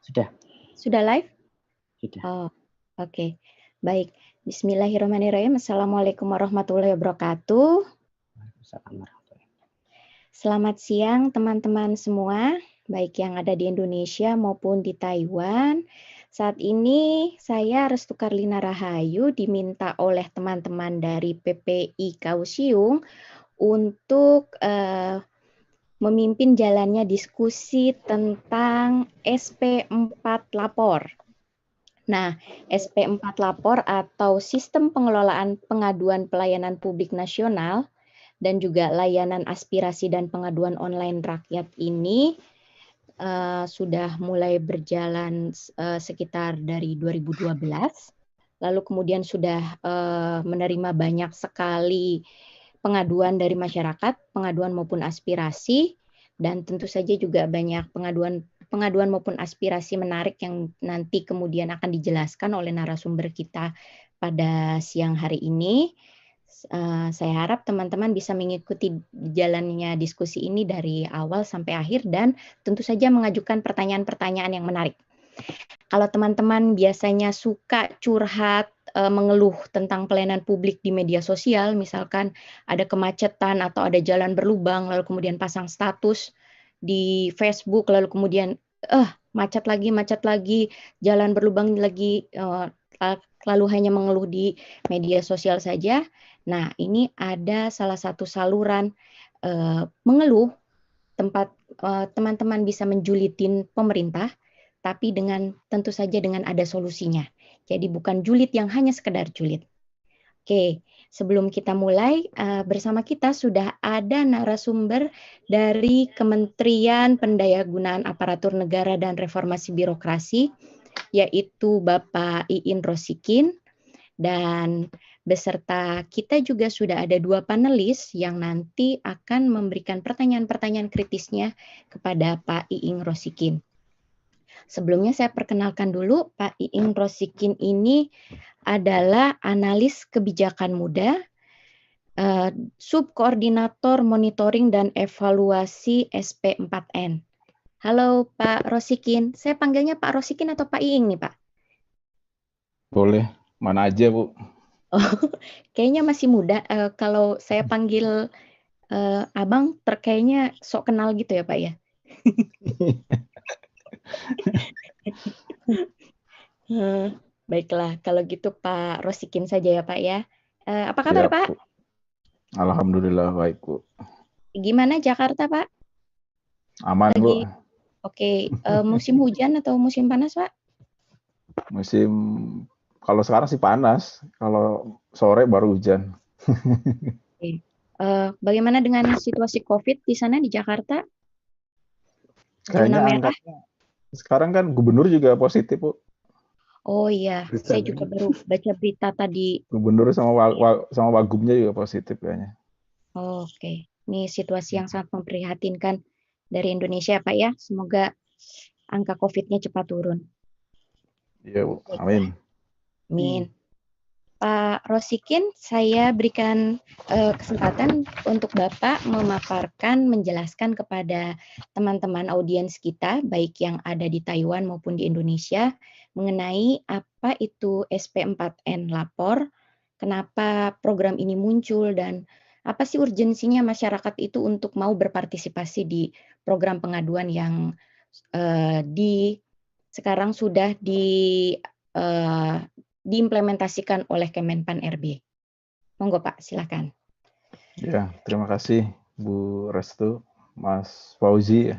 Sudah. Sudah live? Sudah. Oh, oke. Baik. Bismillahirrahmanirrahim. Assalamualaikum warahmatullahi wabarakatuh. Selamat siang teman-teman semua, baik yang ada di Indonesia maupun di Taiwan. Saat ini saya Restu Karlina Rahayu diminta oleh teman-teman dari PPI Kaohsiung untuk memimpin jalannya diskusi tentang SP4 Lapor. Nah, SP4 Lapor atau Sistem Pengelolaan Pengaduan Pelayanan Publik Nasional dan juga layanan aspirasi dan pengaduan online rakyat ini sudah mulai berjalan sekitar dari 2012. Lalu kemudian sudah menerima banyak sekali pengaduan dari masyarakat, pengaduan maupun aspirasi, dan tentu saja juga banyak pengaduan maupun aspirasi menarik yang nanti kemudian akan dijelaskan oleh narasumber kita pada siang hari ini. Saya harap teman-teman bisa mengikuti jalannya diskusi ini dari awal sampai akhir dan tentu saja mengajukan pertanyaan-pertanyaan yang menarik. Kalau teman-teman biasanya suka curhat, mengeluh tentang pelayanan publik di media sosial, misalkan ada kemacetan atau ada jalan berlubang, lalu kemudian pasang status di Facebook, lalu kemudian macet lagi, jalan berlubang lagi, lalu hanya mengeluh di media sosial saja. Nah, ini ada salah satu saluran mengeluh tempat teman-teman bisa menjulitin pemerintah, tapi tentu saja dengan ada solusinya. Jadi bukan julid yang hanya sekedar julid. Oke, sebelum kita mulai, bersama kita sudah ada narasumber dari Kementerian Pendayagunaan Aparatur Negara dan Reformasi Birokrasi, yaitu Bapak Iin Rosikin, dan beserta kita juga sudah ada 2 panelis yang nanti akan memberikan pertanyaan-pertanyaan kritisnya kepada Pak Iing Rosikin. Sebelumnya saya perkenalkan dulu, Pak Iing Rosikin ini adalah analis kebijakan muda, subkoordinator monitoring dan evaluasi SP4N. Halo Pak Rosikin, saya panggilnya Pak Rosikin atau Pak Iing nih Pak? Boleh, mana aja Bu. Oh, kayaknya masih muda. Kalau saya panggil Abang, kayaknya sok kenal gitu ya Pak ya? Baiklah, kalau gitu Pak Rosikin saja ya Pak ya. Apa kabar Siap, Pak? Bu. Alhamdulillah baik Bu. Gimana Jakarta Pak? Aman Bu. Oke, musim hujan atau musim panas Pak? Musim, kalau sekarang sih panas, kalau sore baru hujan. Oke. Bagaimana dengan situasi COVID di sana di Jakarta? Zona Kayaknya merah? angkanya sekarang kan gubernur juga positif Bu. Oh iya, saya juga baru baca berita tadi. Gubernur sama wagubnya juga positif kayaknya. Oke, ini situasi yang sangat memprihatinkan dari Indonesia Pak ya. Semoga angka COVID-nya cepat turun. Iya Bu, amin. Amin. Pak Rosikin, saya berikan kesempatan untuk Bapak memaparkan, menjelaskan kepada teman-teman audiens kita, baik yang ada di Taiwan maupun di Indonesia, mengenai apa itu SP4N Lapor, kenapa program ini muncul, dan apa sih urgensinya masyarakat itu untuk mau berpartisipasi di program pengaduan yang sekarang sudah diimplementasikan oleh Kemenpan RB. Monggo Pak, silakan. Ya, terima kasih Bu Restu, Mas Fauzi,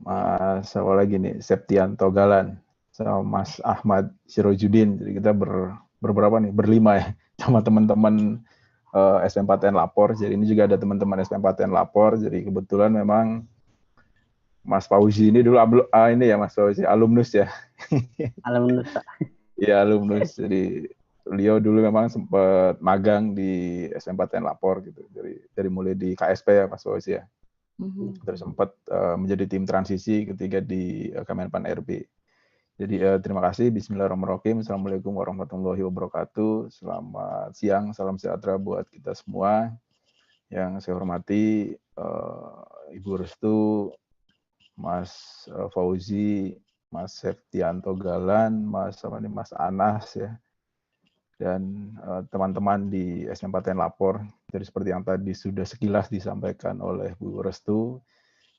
Mas apa lagi nih, Septianto Galan, sama Mas Ahmad Sirojudin. Jadi kita berberapa nih, berlima ya, sama teman-teman SP4N Lapor. Jadi ini juga ada teman-teman SP4N Lapor. Jadi kebetulan memang Mas Fauzi ini dulu ini ya Mas Fauzi, alumnus ya. Alumnus Pak. Iya, alumnus. Jadi beliau dulu memang sempat magang di SP4N Lapor gitu. Dari mulai di KSP ya Mas Fauzi ya. Terus sempat menjadi tim transisi ketika di Kemenpan RB. Jadi terima kasih. Bismillahirrahmanirrahim. Assalamualaikum warahmatullahi wabarakatuh. Selamat siang, salam sejahtera buat kita semua. Yang saya hormati Ibu Restu, Mas Fauzi, Mas Septianto Galan, Mas Anas ya, dan teman-teman di SMPTN Lapor. Jadi seperti yang tadi sudah sekilas disampaikan oleh Bu Restu.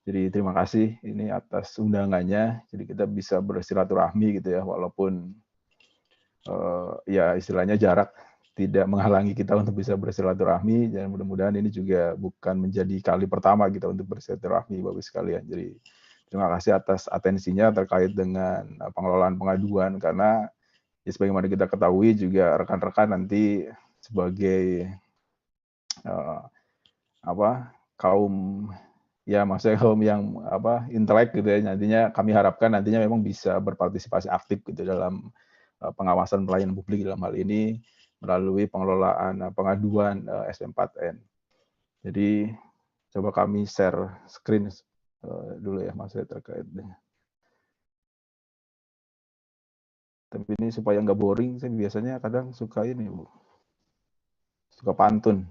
Jadi terima kasih ini atas undangannya. Jadi kita bisa bersilaturahmi gitu ya, walaupun ya istilahnya jarak tidak menghalangi kita untuk bisa bersilaturahmi, dan mudah-mudahan ini juga bukan menjadi kali pertama kita untuk bersilaturahmi Bapak sekalian. Jadi terima kasih atas atensinya terkait dengan pengelolaan pengaduan, karena ya, sebagaimana kita ketahui juga rekan-rekan nanti sebagai kaum ya maksudnya kaum yang intelek gitu ya, nantinya kami harapkan nantinya memang bisa berpartisipasi aktif gitu dalam pengawasan pelayanan publik dalam hal ini melalui pengelolaan pengaduan SM4N. Jadi coba kami share screen dulu ya Mas terkait dengan. Tapi ini supaya nggak boring, saya biasanya kadang suka ini Bu, suka pantun.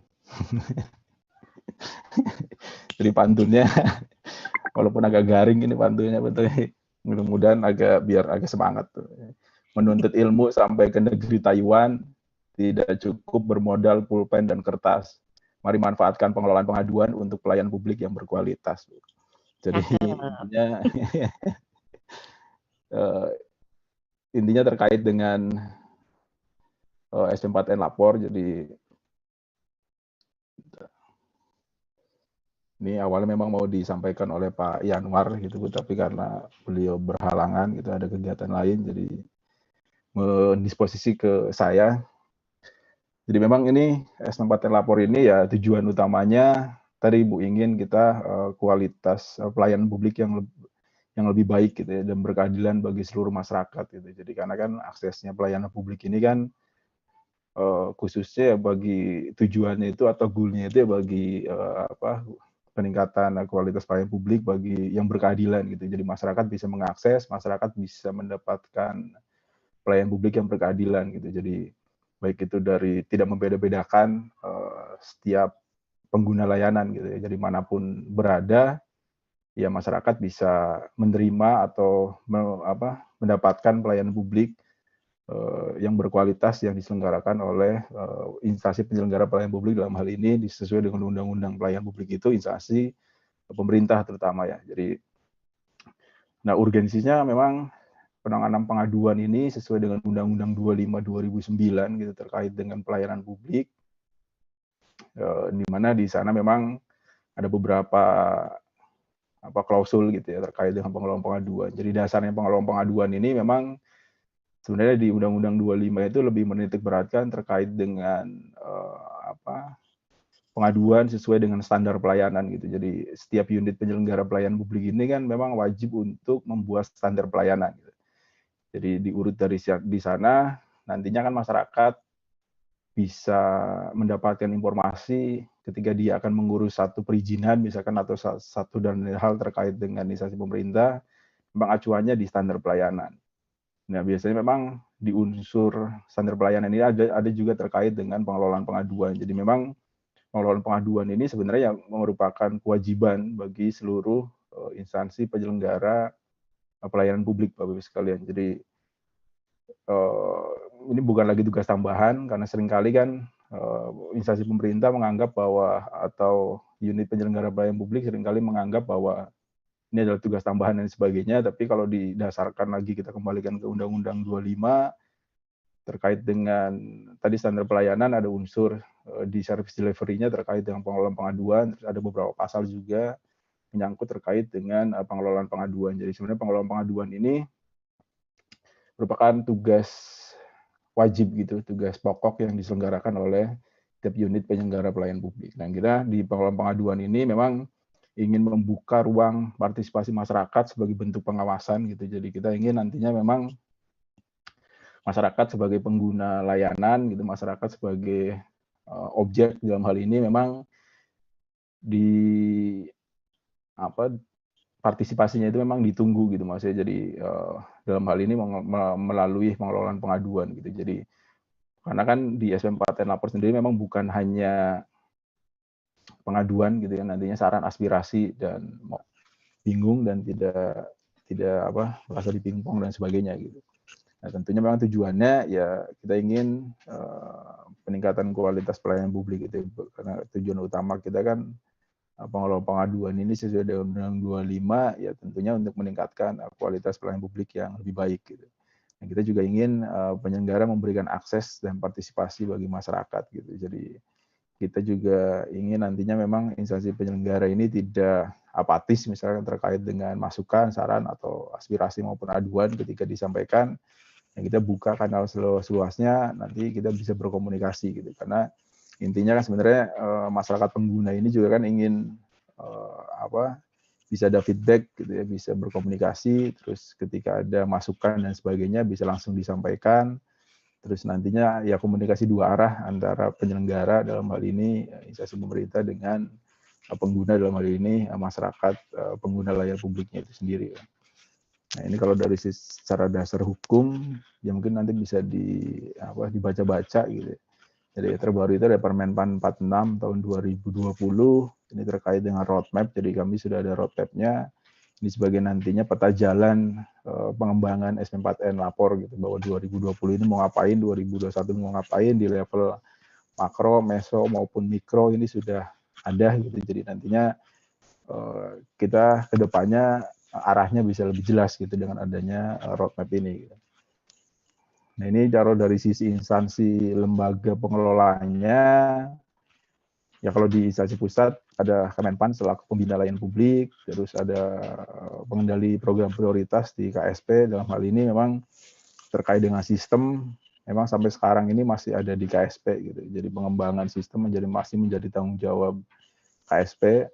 Jadi pantunnya walaupun agak garing ini pantunnya, betul. Mudah-mudahan biar agak semangat tuh. Menuntut ilmu sampai ke negeri Taiwan, tidak cukup bermodal pulpen dan kertas. Mari manfaatkan pengelolaan pengaduan untuk pelayanan publik yang berkualitas. Jadi intinya terkait dengan SM4N Lapor. Jadi ini awalnya memang mau disampaikan oleh Pak Yanwar gitu, tapi karena beliau berhalangan gitu, ada kegiatan lain, jadi mendisposisi ke saya. Jadi memang ini SM4N Lapor ini ya tujuan utamanya tadi Bu ingin kita kualitas pelayanan publik yang lebih baik gitu ya, dan berkeadilan bagi seluruh masyarakat gitu. Jadi karena kan aksesnya pelayanan publik ini kan khususnya bagi tujuannya itu atau goalnya itu ya bagi peningkatan kualitas pelayanan publik bagi yang berkeadilan gitu. Jadi masyarakat bisa mengakses, masyarakat bisa mendapatkan pelayanan publik yang berkeadilan gitu. Jadi baik itu dari tidak membeda-bedakan setiap pengguna layanan gitu ya. Jadi manapun berada, ya masyarakat bisa menerima atau mendapatkan pelayanan publik yang berkualitas yang diselenggarakan oleh instansi penyelenggara pelayanan publik, dalam hal ini sesuai dengan Undang-Undang Pelayanan Publik itu instansi pemerintah terutama ya. Jadi, nah urgensinya memang penanganan pengaduan ini sesuai dengan Undang-Undang 25 2009 gitu terkait dengan pelayanan publik, di mana di sana memang ada beberapa klausul gitu ya terkait dengan pengelolaan pengaduan. Jadi dasarnya pengelolaan pengaduan ini memang sebenarnya di Undang-Undang 25 itu lebih menitik beratkan terkait dengan pengaduan sesuai dengan standar pelayanan gitu. Jadi setiap unit penyelenggara pelayanan publik ini kan memang wajib untuk membuat standar pelayanan gitu. Jadi diurut dari di sana, nantinya kan masyarakat bisa mendapatkan informasi ketika dia akan mengurus satu perizinan misalkan atau satu dan lain hal terkait dengan instansi pemerintah, memang acuannya di standar pelayanan. Nah, biasanya memang di unsur standar pelayanan ini ada juga terkait dengan pengelolaan pengaduan. Jadi memang pengelolaan pengaduan ini sebenarnya merupakan kewajiban bagi seluruh instansi penyelenggara pelayanan publik, Bapak-Ibu sekalian. Jadi ini bukan lagi tugas tambahan, karena seringkali kan instansi pemerintah menganggap bahwa, atau unit penyelenggara pelayanan publik seringkali menganggap bahwa ini adalah tugas tambahan dan sebagainya, tapi kalau didasarkan lagi kita kembalikan ke Undang-Undang 25 terkait dengan tadi standar pelayanan, ada unsur di service delivery-nya terkait dengan pengelolaan pengaduan, terus ada beberapa pasal juga menyangkut terkait dengan pengelolaan pengaduan. Jadi sebenarnya pengelolaan pengaduan ini merupakan tugas wajib gitu, tugas pokok yang diselenggarakan oleh setiap unit penyelenggara pelayanan publik. Nah, kita di pengelolaan pengaduan ini memang ingin membuka ruang partisipasi masyarakat sebagai bentuk pengawasan gitu. Jadi kita ingin nantinya memang masyarakat sebagai pengguna layanan gitu, masyarakat sebagai objek dalam hal ini memang partisipasinya itu memang ditunggu gitu maksudnya. Jadi dalam hal ini melalui pengelolaan pengaduan gitu. Jadi karena kan di SM4N Lapor sendiri memang bukan hanya pengaduan gitu ya, nantinya saran, aspirasi, dan bingung dan tidak merasa dipingpong dan sebagainya gitu. Nah, tentunya memang tujuannya ya kita ingin peningkatan kualitas pelayanan publik itu, karena tujuan utama kita kan pengelola pengaduan ini sesuai dengan Undang-Undang 25 ya tentunya untuk meningkatkan kualitas pelayanan publik yang lebih baik gitu. Nah, kita juga ingin penyelenggara memberikan akses dan partisipasi bagi masyarakat gitu. Jadi kita juga ingin nantinya memang instansi penyelenggara ini tidak apatis misalkan terkait dengan masukan, saran atau aspirasi maupun aduan ketika disampaikan. Nah, kita buka kanal seluas-luasnya, nanti kita bisa berkomunikasi gitu. Karena intinya kan sebenarnya masyarakat pengguna ini juga kan ingin bisa ada feedback gitu ya, bisa berkomunikasi, terus ketika ada masukan dan sebagainya bisa langsung disampaikan. Terus nantinya ya komunikasi dua arah antara penyelenggara dalam hal ini instansi pemerintah dengan pengguna dalam hal ini masyarakat pengguna layar publiknya itu sendiri. Nah, ini kalau dari secara dasar hukum ya mungkin nanti bisa dibaca-baca gitu. Jadi terbaru itu ada Permenpan 46 tahun 2020, ini terkait dengan roadmap, jadi kami sudah ada roadmap-nya. Ini sebagai nantinya peta jalan pengembangan SP4N lapor gitu, bahwa 2020 ini mau ngapain, 2021 mau ngapain di level makro, meso maupun mikro ini sudah ada gitu. Jadi nantinya kita ke depannya arahnya bisa lebih jelas gitu dengan adanya roadmap ini gitu. Nah, ini kalau dari sisi instansi lembaga pengelolanya, ya kalau di instansi pusat ada Kemenpan selaku pembina layanan publik, terus ada pengendali program prioritas di KSP. Dalam hal ini memang terkait dengan sistem, memang sampai sekarang ini masih ada di KSP gitu. Jadi pengembangan sistem masih menjadi tanggung jawab KSP.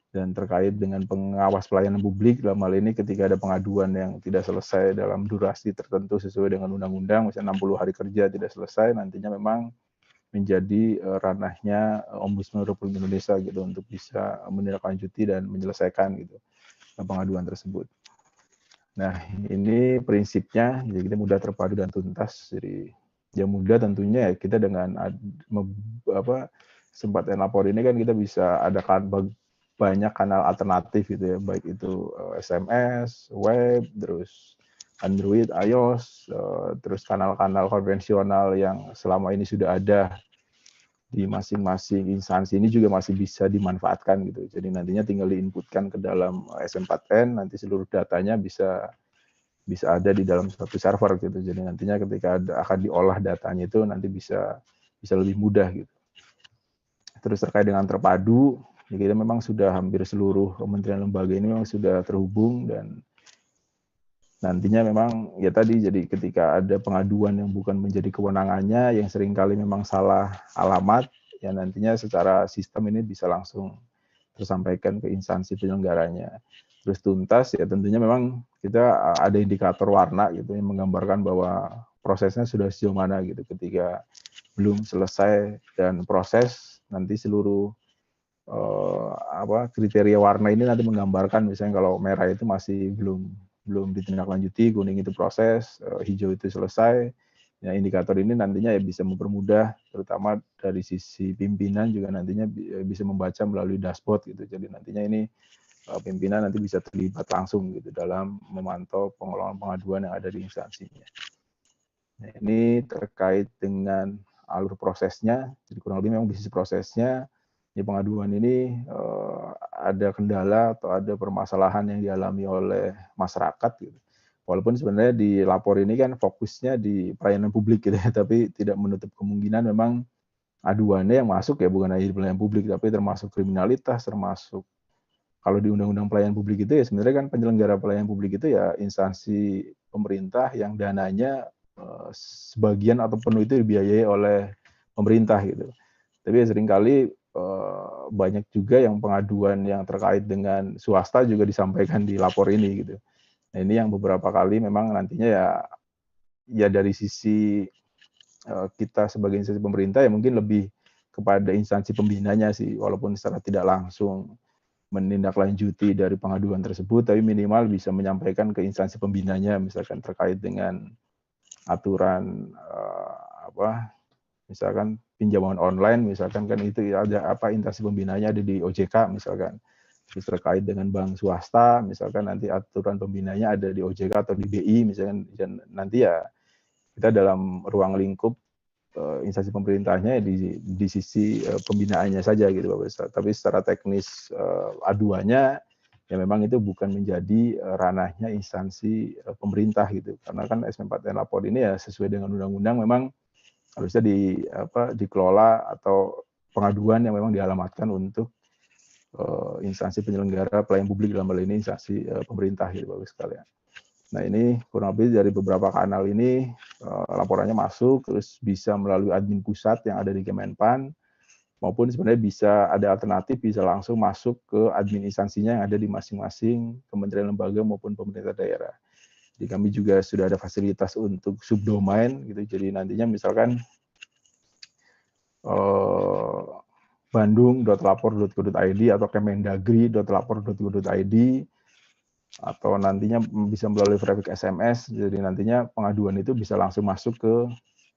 Dan terkait dengan pengawas pelayanan publik, dalam hal ini ketika ada pengaduan yang tidak selesai dalam durasi tertentu sesuai dengan undang-undang, misalnya 60 hari kerja tidak selesai, nantinya memang menjadi ranahnya Ombudsman Republik Indonesia gitu untuk bisa menindaklanjuti dan menyelesaikan gitu pengaduan tersebut. Nah, ini prinsipnya, jadi kita mudah terpadu dan tuntas. Jadi yang mudah tentunya ya kita dengan SP4N lapor ini kan kita bisa adakan banyak kanal alternatif gitu ya, baik itu SMS, web, terus Android, iOS, terus kanal-kanal konvensional yang selama ini sudah ada di masing-masing instansi ini juga masih bisa dimanfaatkan gitu. Jadi nantinya tinggal diinputkan ke dalam SP4N, nanti seluruh datanya bisa ada di dalam satu server gitu. Jadi nantinya ketika akan diolah datanya itu nanti bisa lebih mudah gitu. Terus terkait dengan terpadu, ya kita memang sudah hampir seluruh kementerian lembaga ini memang sudah terhubung, dan nantinya memang ya tadi, jadi ketika ada pengaduan yang bukan menjadi kewenangannya, yang seringkali memang salah alamat, ya nantinya secara sistem ini bisa langsung tersampaikan ke instansi penyelenggaranya. Terus tuntas, ya tentunya memang kita ada indikator warna gitu yang menggambarkan bahwa prosesnya sudah sejauh mana gitu. Ketika belum selesai dan proses, nanti seluruh kriteria warna ini nanti menggambarkan, misalnya kalau merah itu masih belum ditindaklanjuti, kuning itu proses, hijau itu selesai. Ya, indikator ini nantinya ya bisa mempermudah, terutama dari sisi pimpinan juga nantinya bisa membaca melalui dashboard gitu. Jadi nantinya ini pimpinan nanti bisa terlibat langsung gitu dalam memantau pengelolaan pengaduan yang ada di instansinya. Nah, ini terkait dengan alur prosesnya, jadi kurang lebih memang bisnis prosesnya. Di pengaduan ini ada kendala atau ada permasalahan yang dialami oleh masyarakat gitu. Walaupun sebenarnya di lapor ini kan fokusnya di pelayanan publik gitu ya, tapi tidak menutup kemungkinan memang aduannya yang masuk ya bukan hanya di pelayanan publik, tapi termasuk kriminalitas, termasuk kalau di Undang-Undang Pelayanan Publik itu ya sebenarnya kan penyelenggara pelayanan publik itu ya instansi pemerintah yang dananya sebagian atau penuh itu dibiayai oleh pemerintah gitu. Tapi ya seringkali banyak juga yang pengaduan yang terkait dengan swasta juga disampaikan di lapor ini gitu. Nah, ini yang beberapa kali memang nantinya ya dari sisi kita sebagai instansi pemerintah ya mungkin lebih kepada instansi pembinanya sih, walaupun secara tidak langsung menindaklanjuti dari pengaduan tersebut, tapi minimal bisa menyampaikan ke instansi pembinanya, misalkan terkait dengan aturan misalkan pinjaman online, misalkan kan itu ada instansi pembinanya ada di OJK misalkan. terus terkait dengan bank swasta, misalkan nanti aturan pembinaannya ada di OJK atau di BI, misalkan nanti ya kita dalam ruang lingkup instansi pemerintahnya di sisi pembinaannya saja gitu Bapak Ustaz. Tapi secara teknis aduannya ya memang itu bukan menjadi ranahnya instansi pemerintah gitu. Karena kan SP4N lapor ini ya sesuai dengan undang-undang memang harusnya dikelola atau pengaduan yang memang dialamatkan untuk instansi penyelenggara pelayanan publik, dalam hal ini instansi pemerintah gitu Bapak sekalian. Nah ini kurang lebih dari beberapa kanal ini laporannya masuk, terus bisa melalui admin pusat yang ada di Kemenpan, maupun sebenarnya bisa ada alternatif, bisa langsung masuk ke admin instansinya yang ada di masing-masing kementerian lembaga maupun pemerintah daerah. Jadi kami juga sudah ada fasilitas untuk subdomain gitu, jadi nantinya misalkan bandung.lapor.go.id atau kemendagri.lapor.go.id, atau nantinya bisa melalui verifikasi SMS, jadi nantinya pengaduan itu bisa langsung masuk ke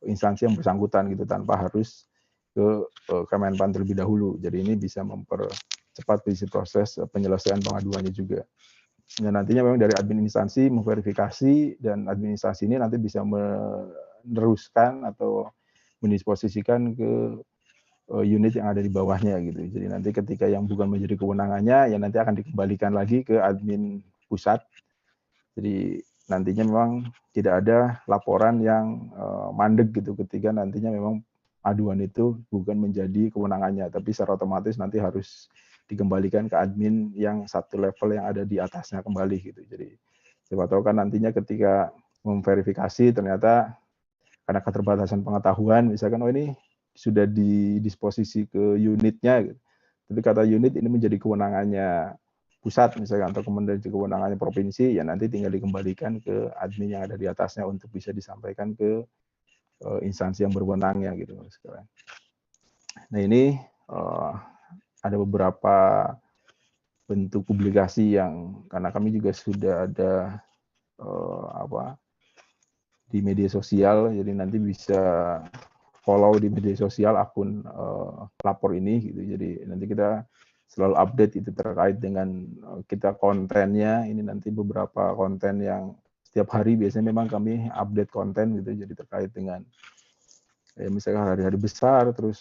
instansi yang bersangkutan gitu tanpa harus ke Kemenpan terlebih dahulu. Jadi ini bisa mempercepat proses penyelesaian pengaduannya juga. Dan nantinya memang dari admin instansi memverifikasi, dan admin instansi ini nanti bisa meneruskan atau mendisposisikan ke unit yang ada di bawahnya gitu. Jadi nanti ketika yang bukan menjadi kewenangannya, ya nanti akan dikembalikan lagi ke admin pusat. Jadi nantinya memang tidak ada laporan yang mandek gitu ketika nantinya memang aduan itu bukan menjadi kewenangannya, tapi secara otomatis nanti harus dikembalikan ke admin yang satu level yang ada di atasnya kembali gitu. Jadi siapa tahu kan nantinya ketika memverifikasi ternyata karena keterbatasan pengetahuan, misalkan oh ini sudah didisposisi ke unitnya gitu. Tapi kata unit ini menjadi kewenangannya pusat misalkan, atau kemudian kewenangannya provinsi, ya nanti tinggal dikembalikan ke admin yang ada di atasnya untuk bisa disampaikan ke instansi yang berwenangnya gitu sekarang. Nah ini ada beberapa bentuk publikasi yang karena kami juga sudah ada di media sosial, jadi nanti bisa follow di media sosial akun lapor ini gitu. Jadi nanti kita selalu update itu terkait dengan kita kontennya. Ini nanti beberapa konten yang setiap hari biasanya memang kami update konten gitu. Jadi terkait dengan misalkan hari-hari besar, terus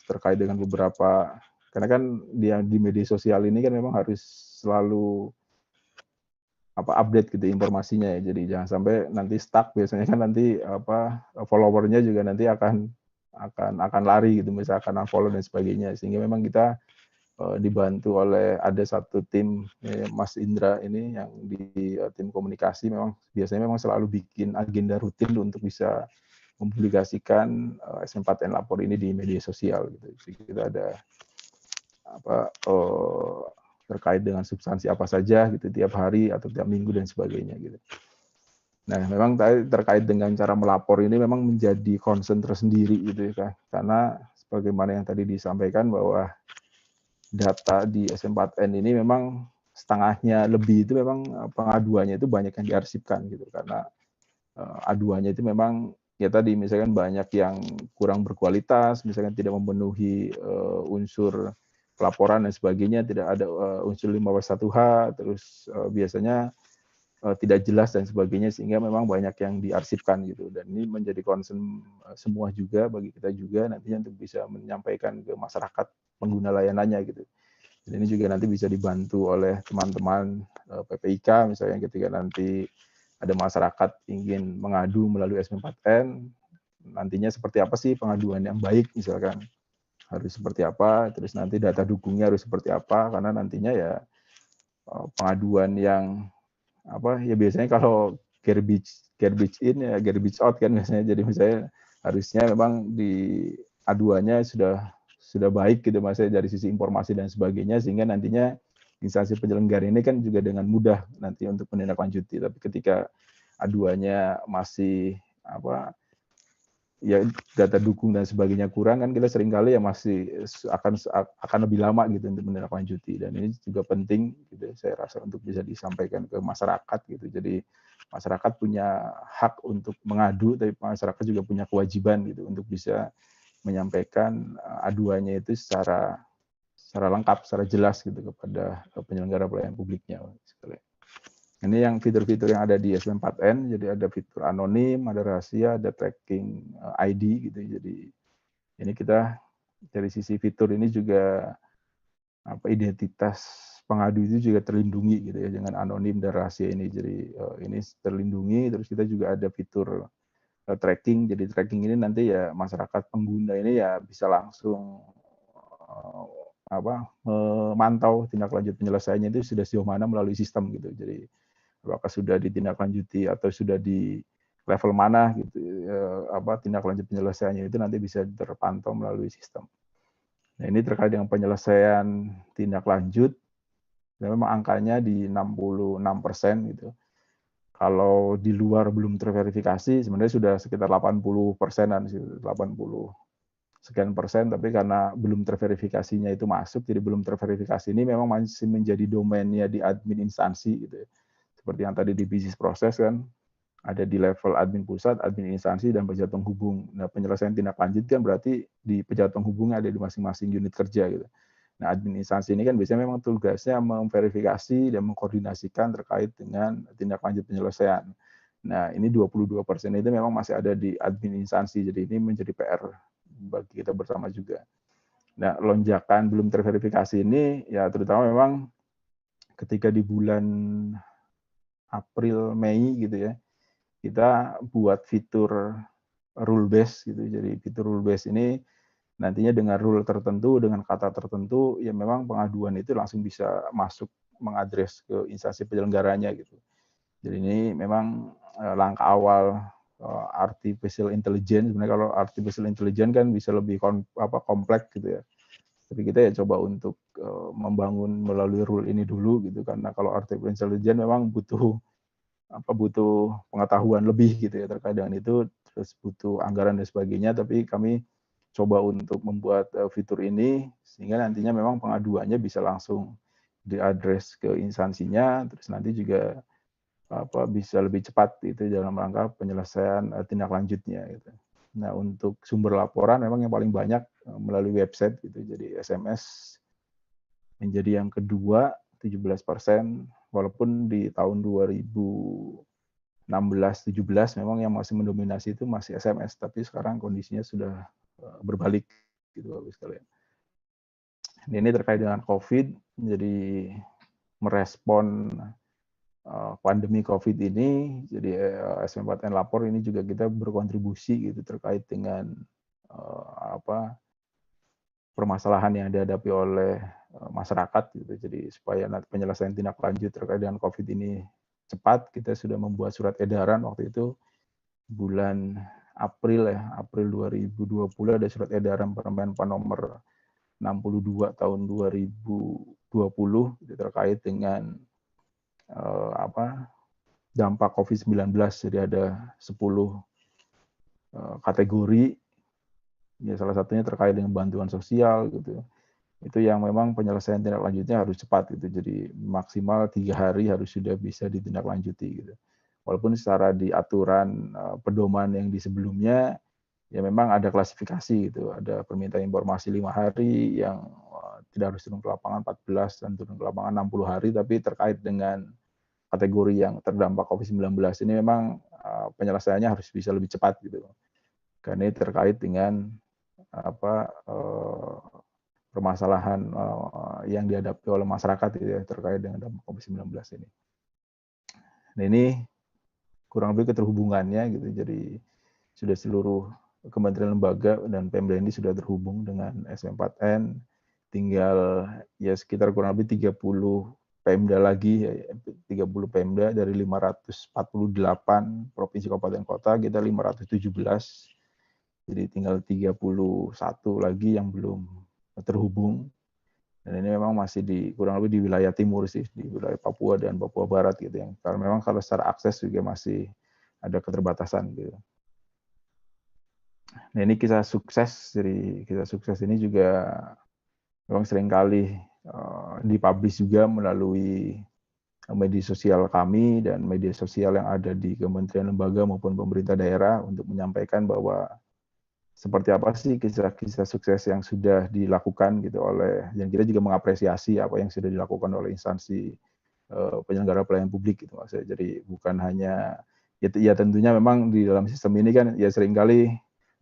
terkait dengan beberapa, karena kan di media sosial ini kan memang harus selalu update gitu informasinya ya. Jadi jangan sampai nanti stuck, biasanya kan nanti followernya juga nanti akan lari gitu, misalkan unfollow dan sebagainya, sehingga memang kita dibantu oleh ada satu tim Mas Indra ini yang di tim komunikasi, memang biasanya memang selalu bikin agenda rutin untuk bisa mempublikasikan SP4N lapor ini di media sosial gitu. Jadi kita ada terkait dengan substansi apa saja gitu tiap hari atau tiap minggu dan sebagainya gitu. Nah, memang terkait dengan cara melapor ini memang menjadi concern tersendiri gitu ya, karena sebagaimana yang tadi disampaikan bahwa data di SP4N ini memang setengahnya lebih itu memang pengaduannya itu banyak yang diarsipkan gitu, karena aduannya itu memang ya tadi misalkan banyak yang kurang berkualitas, misalkan tidak memenuhi unsur pelaporan dan sebagainya, tidak ada unsur 5W1H, terus biasanya tidak jelas dan sebagainya, sehingga memang banyak yang diarsipkan gitu. Dan ini menjadi concern semua juga bagi kita juga nantinya untuk bisa menyampaikan ke masyarakat pengguna layanannya gitu. Dan ini juga nanti bisa dibantu oleh teman-teman PPIK misalnya ketika nanti ada masyarakat ingin mengadu melalui SP4N, nantinya seperti apa sih pengaduan yang baik misalkan, harus seperti apa, terus nanti data dukungnya harus seperti apa, karena nantinya ya pengaduan yang ya biasanya kalau garbage in ya garbage out kan biasanya, jadi misalnya harusnya memang di aduannya sudah baik gitu maksudnya dari sisi informasi dan sebagainya, sehingga nantinya instansi penyelenggara ini kan juga dengan mudah nanti untuk menindaklanjuti. Tapi ketika aduannya masih ya data dukung dan sebagainya kurang, kan kita seringkali ya masih akan lebih lama gitu untuk menindaklanjuti. Dan ini juga penting gitu saya rasa untuk bisa disampaikan ke masyarakat gitu. Jadi masyarakat punya hak untuk mengadu, tapi masyarakat juga punya kewajiban gitu untuk bisa menyampaikan aduannya itu secara secara lengkap, secara jelas gitu kepada penyelenggara pelayanan publiknya. Ini yang fitur-fitur yang ada di SP4N, jadi ada fitur anonim, ada rahasia, ada tracking ID gitu. Jadi ini kita dari sisi fitur ini juga identitas pengadu itu juga terlindungi gitu ya dengan anonim dan rahasia ini. Jadi ini terlindungi. Terus kita juga ada fitur tracking. Jadi tracking ini nanti ya masyarakat pengguna ini ya bisa langsung memantau tindak lanjut penyelesaiannya itu sudah sejauh mana melalui sistem gitu. Jadi apakah sudah ditindaklanjuti atau sudah di level mana gitu, tindak lanjut penyelesaiannya itu nanti bisa terpantau melalui sistem. Nah, ini terkait dengan penyelesaian tindak lanjut, memang angkanya di 66% gitu. Kalau di luar belum terverifikasi, sebenarnya sudah sekitar 80%-an, 80 sekian persen, tapi karena belum terverifikasinya itu masuk, jadi belum terverifikasi ini memang masih menjadi domainnya di admin instansi gitu ya. Seperti yang tadi di bisnis proses kan, ada di level admin pusat, admin instansi, dan pejabat penghubung. Nah, penyelesaian tindak lanjut kan berarti di pejabat penghubung ada di masing-masing unit kerja gitu. Nah, admin instansi ini kan biasanya memang tugasnya memverifikasi dan mengkoordinasikan terkait dengan tindak lanjut penyelesaian. Nah, ini 22% itu memang masih ada di admin instansi, jadi ini menjadi PR bagi kita bersama juga. Nah, lonjakan belum terverifikasi ini ya terutama memang ketika di bulan April, Mei gitu ya, kita buat fitur rule base gitu. Jadi fitur rule base ini nantinya dengan rule tertentu, dengan kata tertentu, ya memang pengaduan itu langsung bisa masuk mengadres ke instansi penyelenggaranya gitu. Jadi ini memang langkah awal artificial intelligence. Sebenarnya kalau artificial intelligence kan bisa lebih kompleks gitu ya. Tapi kita ya coba untuk membangun melalui rule ini dulu gitu, karena kalau artificial intelligence memang butuh pengetahuan lebih gitu ya terkait dengan itu, terus butuh anggaran dan sebagainya. Tapi kami coba untuk membuat fitur ini sehingga nantinya memang pengaduannya bisa langsung diadres ke instansinya, terus nanti juga bisa lebih cepat itu dalam rangka penyelesaian tindak lanjutnya gitu. Nah, untuk sumber laporan memang yang paling banyak melalui website gitu. Jadi SMS menjadi yang kedua 17%, walaupun di tahun 2016-17 memang yang masih mendominasi itu masih SMS, tapi sekarang kondisinya sudah berbalik gitu Bapak sekalian. Ini terkait dengan COVID, jadi merespon pandemi COVID ini, jadi SP4N Lapor ini juga kita berkontribusi gitu terkait dengan permasalahan yang dihadapi oleh masyarakat gitu. Jadi supaya penyelesaian tindak lanjut terkait dengan COVID ini cepat, kita sudah membuat surat edaran waktu itu bulan April 2020 ada surat edaran Permenpan nomor 62 tahun 2020 gitu, terkait dengan dampak COVID-19. Jadi ada 10 kategori, ya salah satunya terkait dengan bantuan sosial gitu. Itu yang memang penyelesaian tindak lanjutnya harus cepat gitu. Jadi maksimal 3 hari harus sudah bisa ditindaklanjuti gitu. Walaupun secara di aturan pedoman yang di sebelumnya ya memang ada klasifikasi gitu. Ada permintaan informasi 5 hari, yang tidak harus turun ke lapangan 14, dan turun ke lapangan 60 hari, tapi terkait dengan kategori yang terdampak COVID-19 ini memang penyelesaiannya harus bisa lebih cepat gitu. Karena ini terkait dengan permasalahan yang dihadapi oleh masyarakat gitu ya, terkait dengan dampak COVID-19 ini. Nah, ini kurang lebih keterhubungannya gitu. Jadi sudah seluruh kementerian lembaga dan Pemda ini sudah terhubung dengan SP4N. Tinggal ya sekitar kurang lebih 30 Pemda lagi, 30 Pemda dari 548 provinsi kabupaten kota, kita 517. Jadi tinggal 31 lagi yang belum terhubung. Dan ini memang masih kurang lebih di wilayah timur sih, di wilayah Papua dan Papua Barat gitu ya. Karena memang kalau secara akses juga masih ada keterbatasan gitu. Nah, ini kisah sukses. Jadi kisah sukses ini juga memang seringkali dipublish juga melalui media sosial kami dan media sosial yang ada di kementerian lembaga maupun pemerintah daerah, untuk menyampaikan bahwa seperti apa sih kisah-kisah sukses yang sudah dilakukan gitu dan kita juga mengapresiasi apa yang sudah dilakukan oleh instansi penyelenggara pelayanan publik gitu maksudnya. Jadi bukan hanya ya tentunya memang di dalam sistem ini kan ya seringkali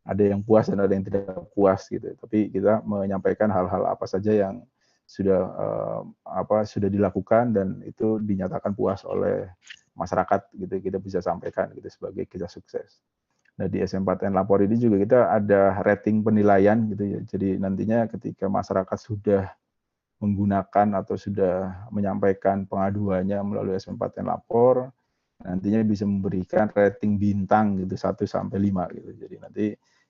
ada yang puas dan ada yang tidak puas gitu. Tapi kita menyampaikan hal-hal apa saja yang sudah sudah dilakukan dan itu dinyatakan puas oleh masyarakat gitu, kita bisa sampaikan gitu sebagai kisah sukses. Nah di SM4N Lapor ini juga kita ada rating penilaian gitu ya. Jadi nantinya ketika masyarakat sudah menggunakan atau sudah menyampaikan pengaduannya melalui SM4N Lapor, nantinya bisa memberikan rating bintang gitu 1 sampai 5 gitu. Jadi nanti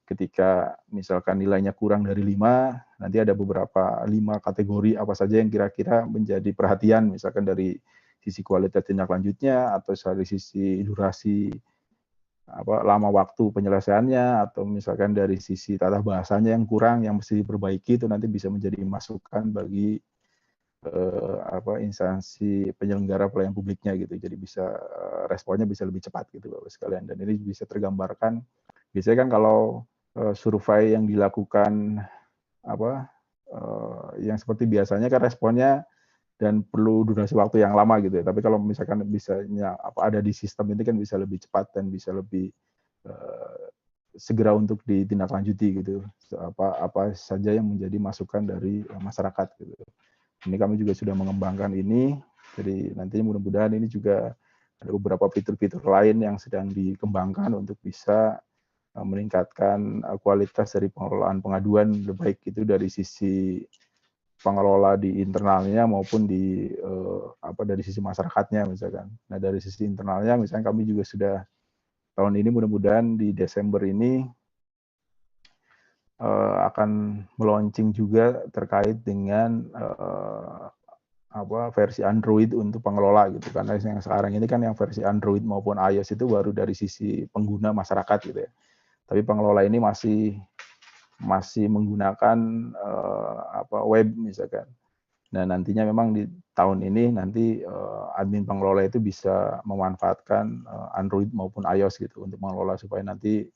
ketika misalkan nilainya kurang dari 5, nanti ada beberapa 5 kategori apa saja yang kira-kira menjadi perhatian, misalkan dari sisi kualitas tindak lanjutnya atau dari sisi durasi lama waktu penyelesaiannya, atau misalkan dari sisi tata bahasanya yang kurang yang mesti diperbaiki, itu nanti bisa menjadi masukan bagi instansi penyelenggara pelayanan publiknya gitu. Jadi bisa responnya bisa lebih cepat gitu Bapak sekalian, dan ini bisa tergambarkan biasanya kan kalau survei yang dilakukan yang seperti biasanya kan responnya dan perlu durasi waktu yang lama gitu ya. Tapi kalau misalkan bisanya ada di sistem ini kan bisa lebih cepat dan bisa lebih segera untuk ditindaklanjuti gitu. Apa saja yang menjadi masukan dari masyarakat gitu. Ini kami juga sudah mengembangkan ini. Jadi nantinya mudah-mudahan ini juga ada beberapa fitur-fitur lain yang sedang dikembangkan untuk bisa meningkatkan kualitas dari pengelolaan pengaduan, baik itu dari sisi pengelola di internalnya maupun dari sisi masyarakatnya misalkan. Nah dari sisi internalnya misalnya kami juga sudah tahun ini mudah-mudahan di Desember ini akan meluncing juga terkait dengan versi Android untuk pengelola gitu, karena yang sekarang ini kan yang versi Android maupun iOS itu baru dari sisi pengguna masyarakat gitu ya. Tapi pengelola ini masih menggunakan web misalkan. Nah nantinya memang di tahun ini nanti admin pengelola itu bisa memanfaatkan Android maupun iOS gitu untuk mengelola supaya nanti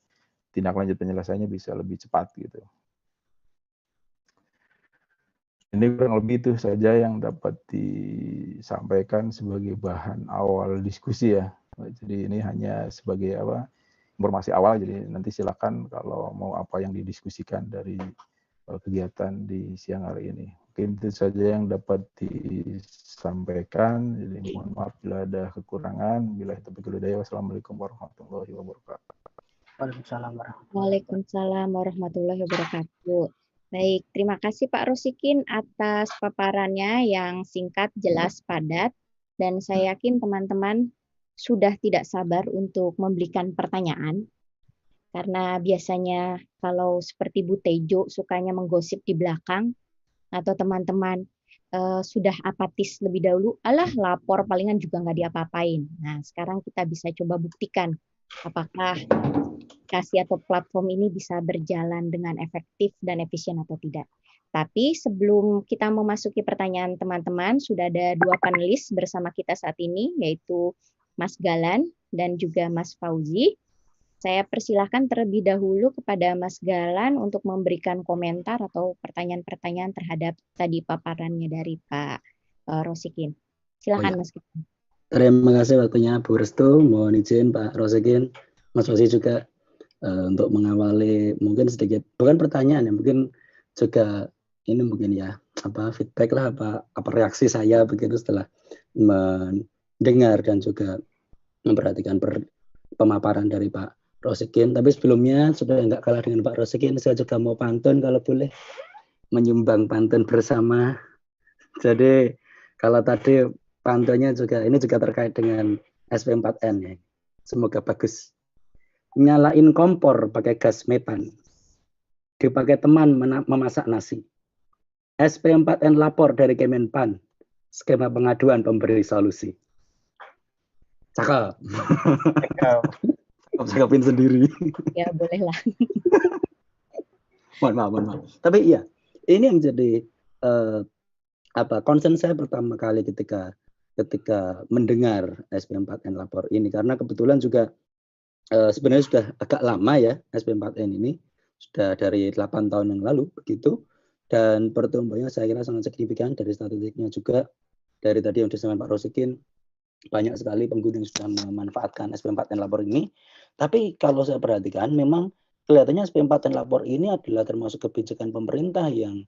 tindak lanjut penyelesaiannya bisa lebih cepat gitu. Ini kurang lebih itu saja yang dapat disampaikan sebagai bahan awal diskusi ya. Jadi ini hanya sebagai informasi awal, jadi nanti silakan kalau mau apa yang didiskusikan dari kegiatan di siang hari ini. Mungkin itu saja yang dapat disampaikan. Jadi mohon maaf bila ada kekurangan. Bila itu hidayah. Wassalamualaikum warahmatullahi wabarakatuh. Waalaikumsalam warahmatullahi wabarakatuh. Baik, terima kasih Pak Rosikin atas paparannya yang singkat, jelas, padat. Dan saya yakin teman-teman sudah tidak sabar untuk memberikan pertanyaan. Karena biasanya kalau seperti Bu Tejo sukanya menggosip di belakang, atau teman-teman sudah apatis lebih dahulu, alah lapor palingan juga nggak diapa-apain. Nah, sekarang kita bisa coba buktikan apakah aplikasi atau platform ini bisa berjalan dengan efektif dan efisien atau tidak. Tapi sebelum kita memasuki pertanyaan teman-teman, sudah ada 2 panelis bersama kita saat ini, yaitu Mas Galan dan juga Mas Fauzi. Saya persilahkan terlebih dahulu kepada Mas Galan untuk memberikan komentar atau pertanyaan-pertanyaan terhadap tadi paparannya dari Pak Rosikin. Silakan Mas Galan. Terima kasih waktunya Bu Restu. Mohon izin Pak Rosikin, Mas Fauzi juga untuk mengawali mungkin sedikit, bukan pertanyaan ya, mungkin juga ini mungkin ya feedback lah, apa reaksi saya begitu setelah mendengar dan juga memperhatikan pemaparan dari Pak Rosikin. Tapi sebelumnya sudah nggak kalah dengan Pak Rosikin, saya juga mau pantun kalau boleh, menyumbang pantun bersama. Jadi kalau tadi pantunnya juga ini juga terkait dengan SP4N ya. Semoga bagus. Nyalain kompor pakai gas metan, dipakai teman memasak nasi. SP4N lapor dari Kemenpan, skema pengaduan pemberi solusi. Cakep. Cakepin sendiri. Ya bolehlah. Mohon maaf. Tapi iya, ini yang jadi concern saya pertama kali ketika mendengar SP4N lapor ini, karena kebetulan juga sebenarnya sudah agak lama ya SP4N ini sudah dari 8 tahun yang lalu begitu, dan pertumbuhannya saya kira sangat signifikan. Dari statistiknya juga, dari tadi yang disampaikan Pak Rosikin, banyak sekali pengguna yang sudah memanfaatkan SP4N Lapor ini. Tapi kalau saya perhatikan, memang kelihatannya SP4N Lapor ini adalah termasuk kebijakan pemerintah yang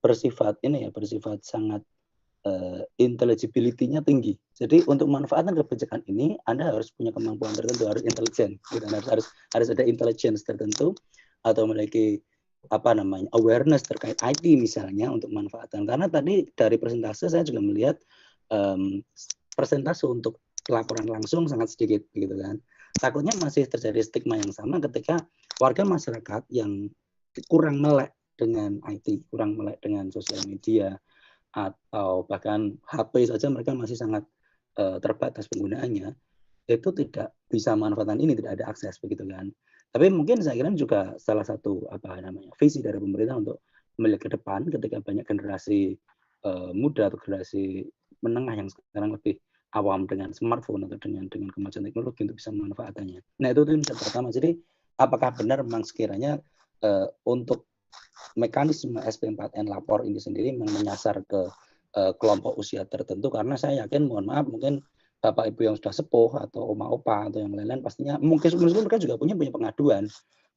bersifat sangat intelligibility-nya tinggi. Jadi untuk memanfaatkan kebijakan ini, Anda harus punya kemampuan tertentu, harus intelijen, harus ada intelligence tertentu atau memiliki awareness terkait IT misalnya untuk memanfaatkan. Karena tadi dari presentase saya juga melihat persentase untuk laporan langsung sangat sedikit, begitu kan. Takutnya masih terjadi stigma yang sama ketika warga masyarakat yang kurang melek dengan IT, kurang melek dengan sosial media, atau bahkan HP saja mereka masih sangat terbatas penggunaannya, itu tidak bisa manfaatkan ini, tidak ada akses, begitu kan. Tapi mungkin saya kira juga salah satu visi dari pemerintah untuk melihat ke depan ketika banyak generasi muda atau generasi menengah yang sekarang lebih awam dengan smartphone atau dengan kemajuan teknologi untuk bisa memanfaatkannya. Nah itu yang pertama. Jadi apakah benar memang sekiranya untuk mekanisme SP4N Lapor ini sendiri menyasar ke kelompok usia tertentu, karena saya yakin, mohon maaf, mungkin Bapak Ibu yang sudah sepuh atau oma opa atau yang lain-lain pastinya mungkin mereka juga punya pengaduan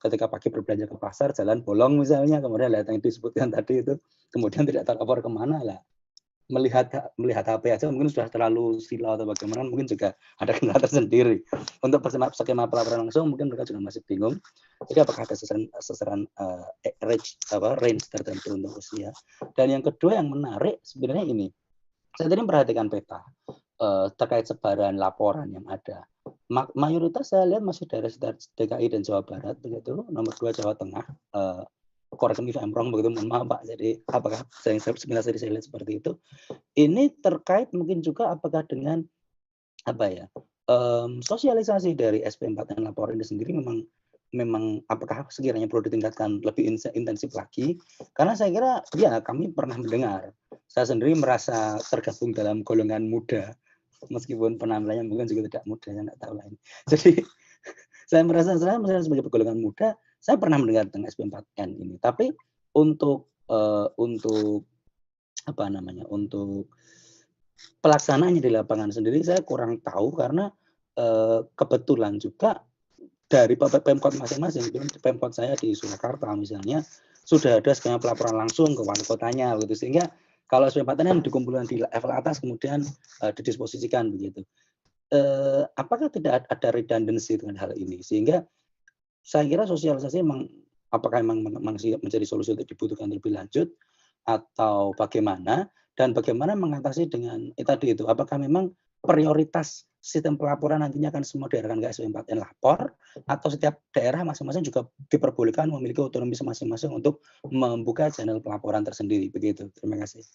ketika pagi berbelanja ke pasar, jalan bolong misalnya, kemudian lihat yang disebutkan tadi itu, kemudian tidak terlapor kemana lah. Melihat HP aja mungkin sudah terlalu silau atau bagaimana, mungkin juga ada kendala tersendiri. Untuk skema pelaporan langsung mungkin mereka juga masih bingung. Jadi apakah ada sasaran range tertentu untuk usia. Dan yang kedua yang menarik sebenarnya ini, saya tadi memperhatikan peta terkait sebaran laporan yang ada. Mayoritas saya lihat masih dari DKI dan Jawa Barat begitu, nomor 2 Jawa Tengah. Correct me if I'm wrong begitu, mohon maaf Pak. Jadi apakah sekilas tadi saya lihat seperti itu. Ini terkait mungkin juga apakah dengan sosialisasi dari SP4N Lapor ini sendiri memang apakah sekiranya perlu ditingkatkan lebih intensif lagi, karena saya kira ya kami pernah mendengar, saya sendiri merasa tergabung dalam golongan muda meskipun penampilannya mungkin juga tidak muda, saya tidak tahu lain. Jadi saya merasa sebagai golongan muda, saya pernah mendengar tentang SP4N ini, tapi untuk pelaksanaannya di lapangan sendiri saya kurang tahu, karena kebetulan juga dari Pemkot masing-masing, Pemkot saya di Surakarta misalnya sudah ada skema pelaporan langsung ke wali kotanya begitu, sehingga kalau SP4N dikumpulkan di level atas kemudian didisposisikan begitu. Apakah tidak ada redundancy dengan hal ini, sehingga saya kira sosialisasi apakah memang menjadi solusi untuk dibutuhkan lebih lanjut atau bagaimana, dan bagaimana mengatasi dengan tadi itu, apakah memang prioritas sistem pelaporan nantinya akan semua diarahkan ke SP4N Lapor, atau setiap daerah masing-masing juga diperbolehkan memiliki otonomi masing-masing untuk membuka channel pelaporan tersendiri begitu. Terima kasih.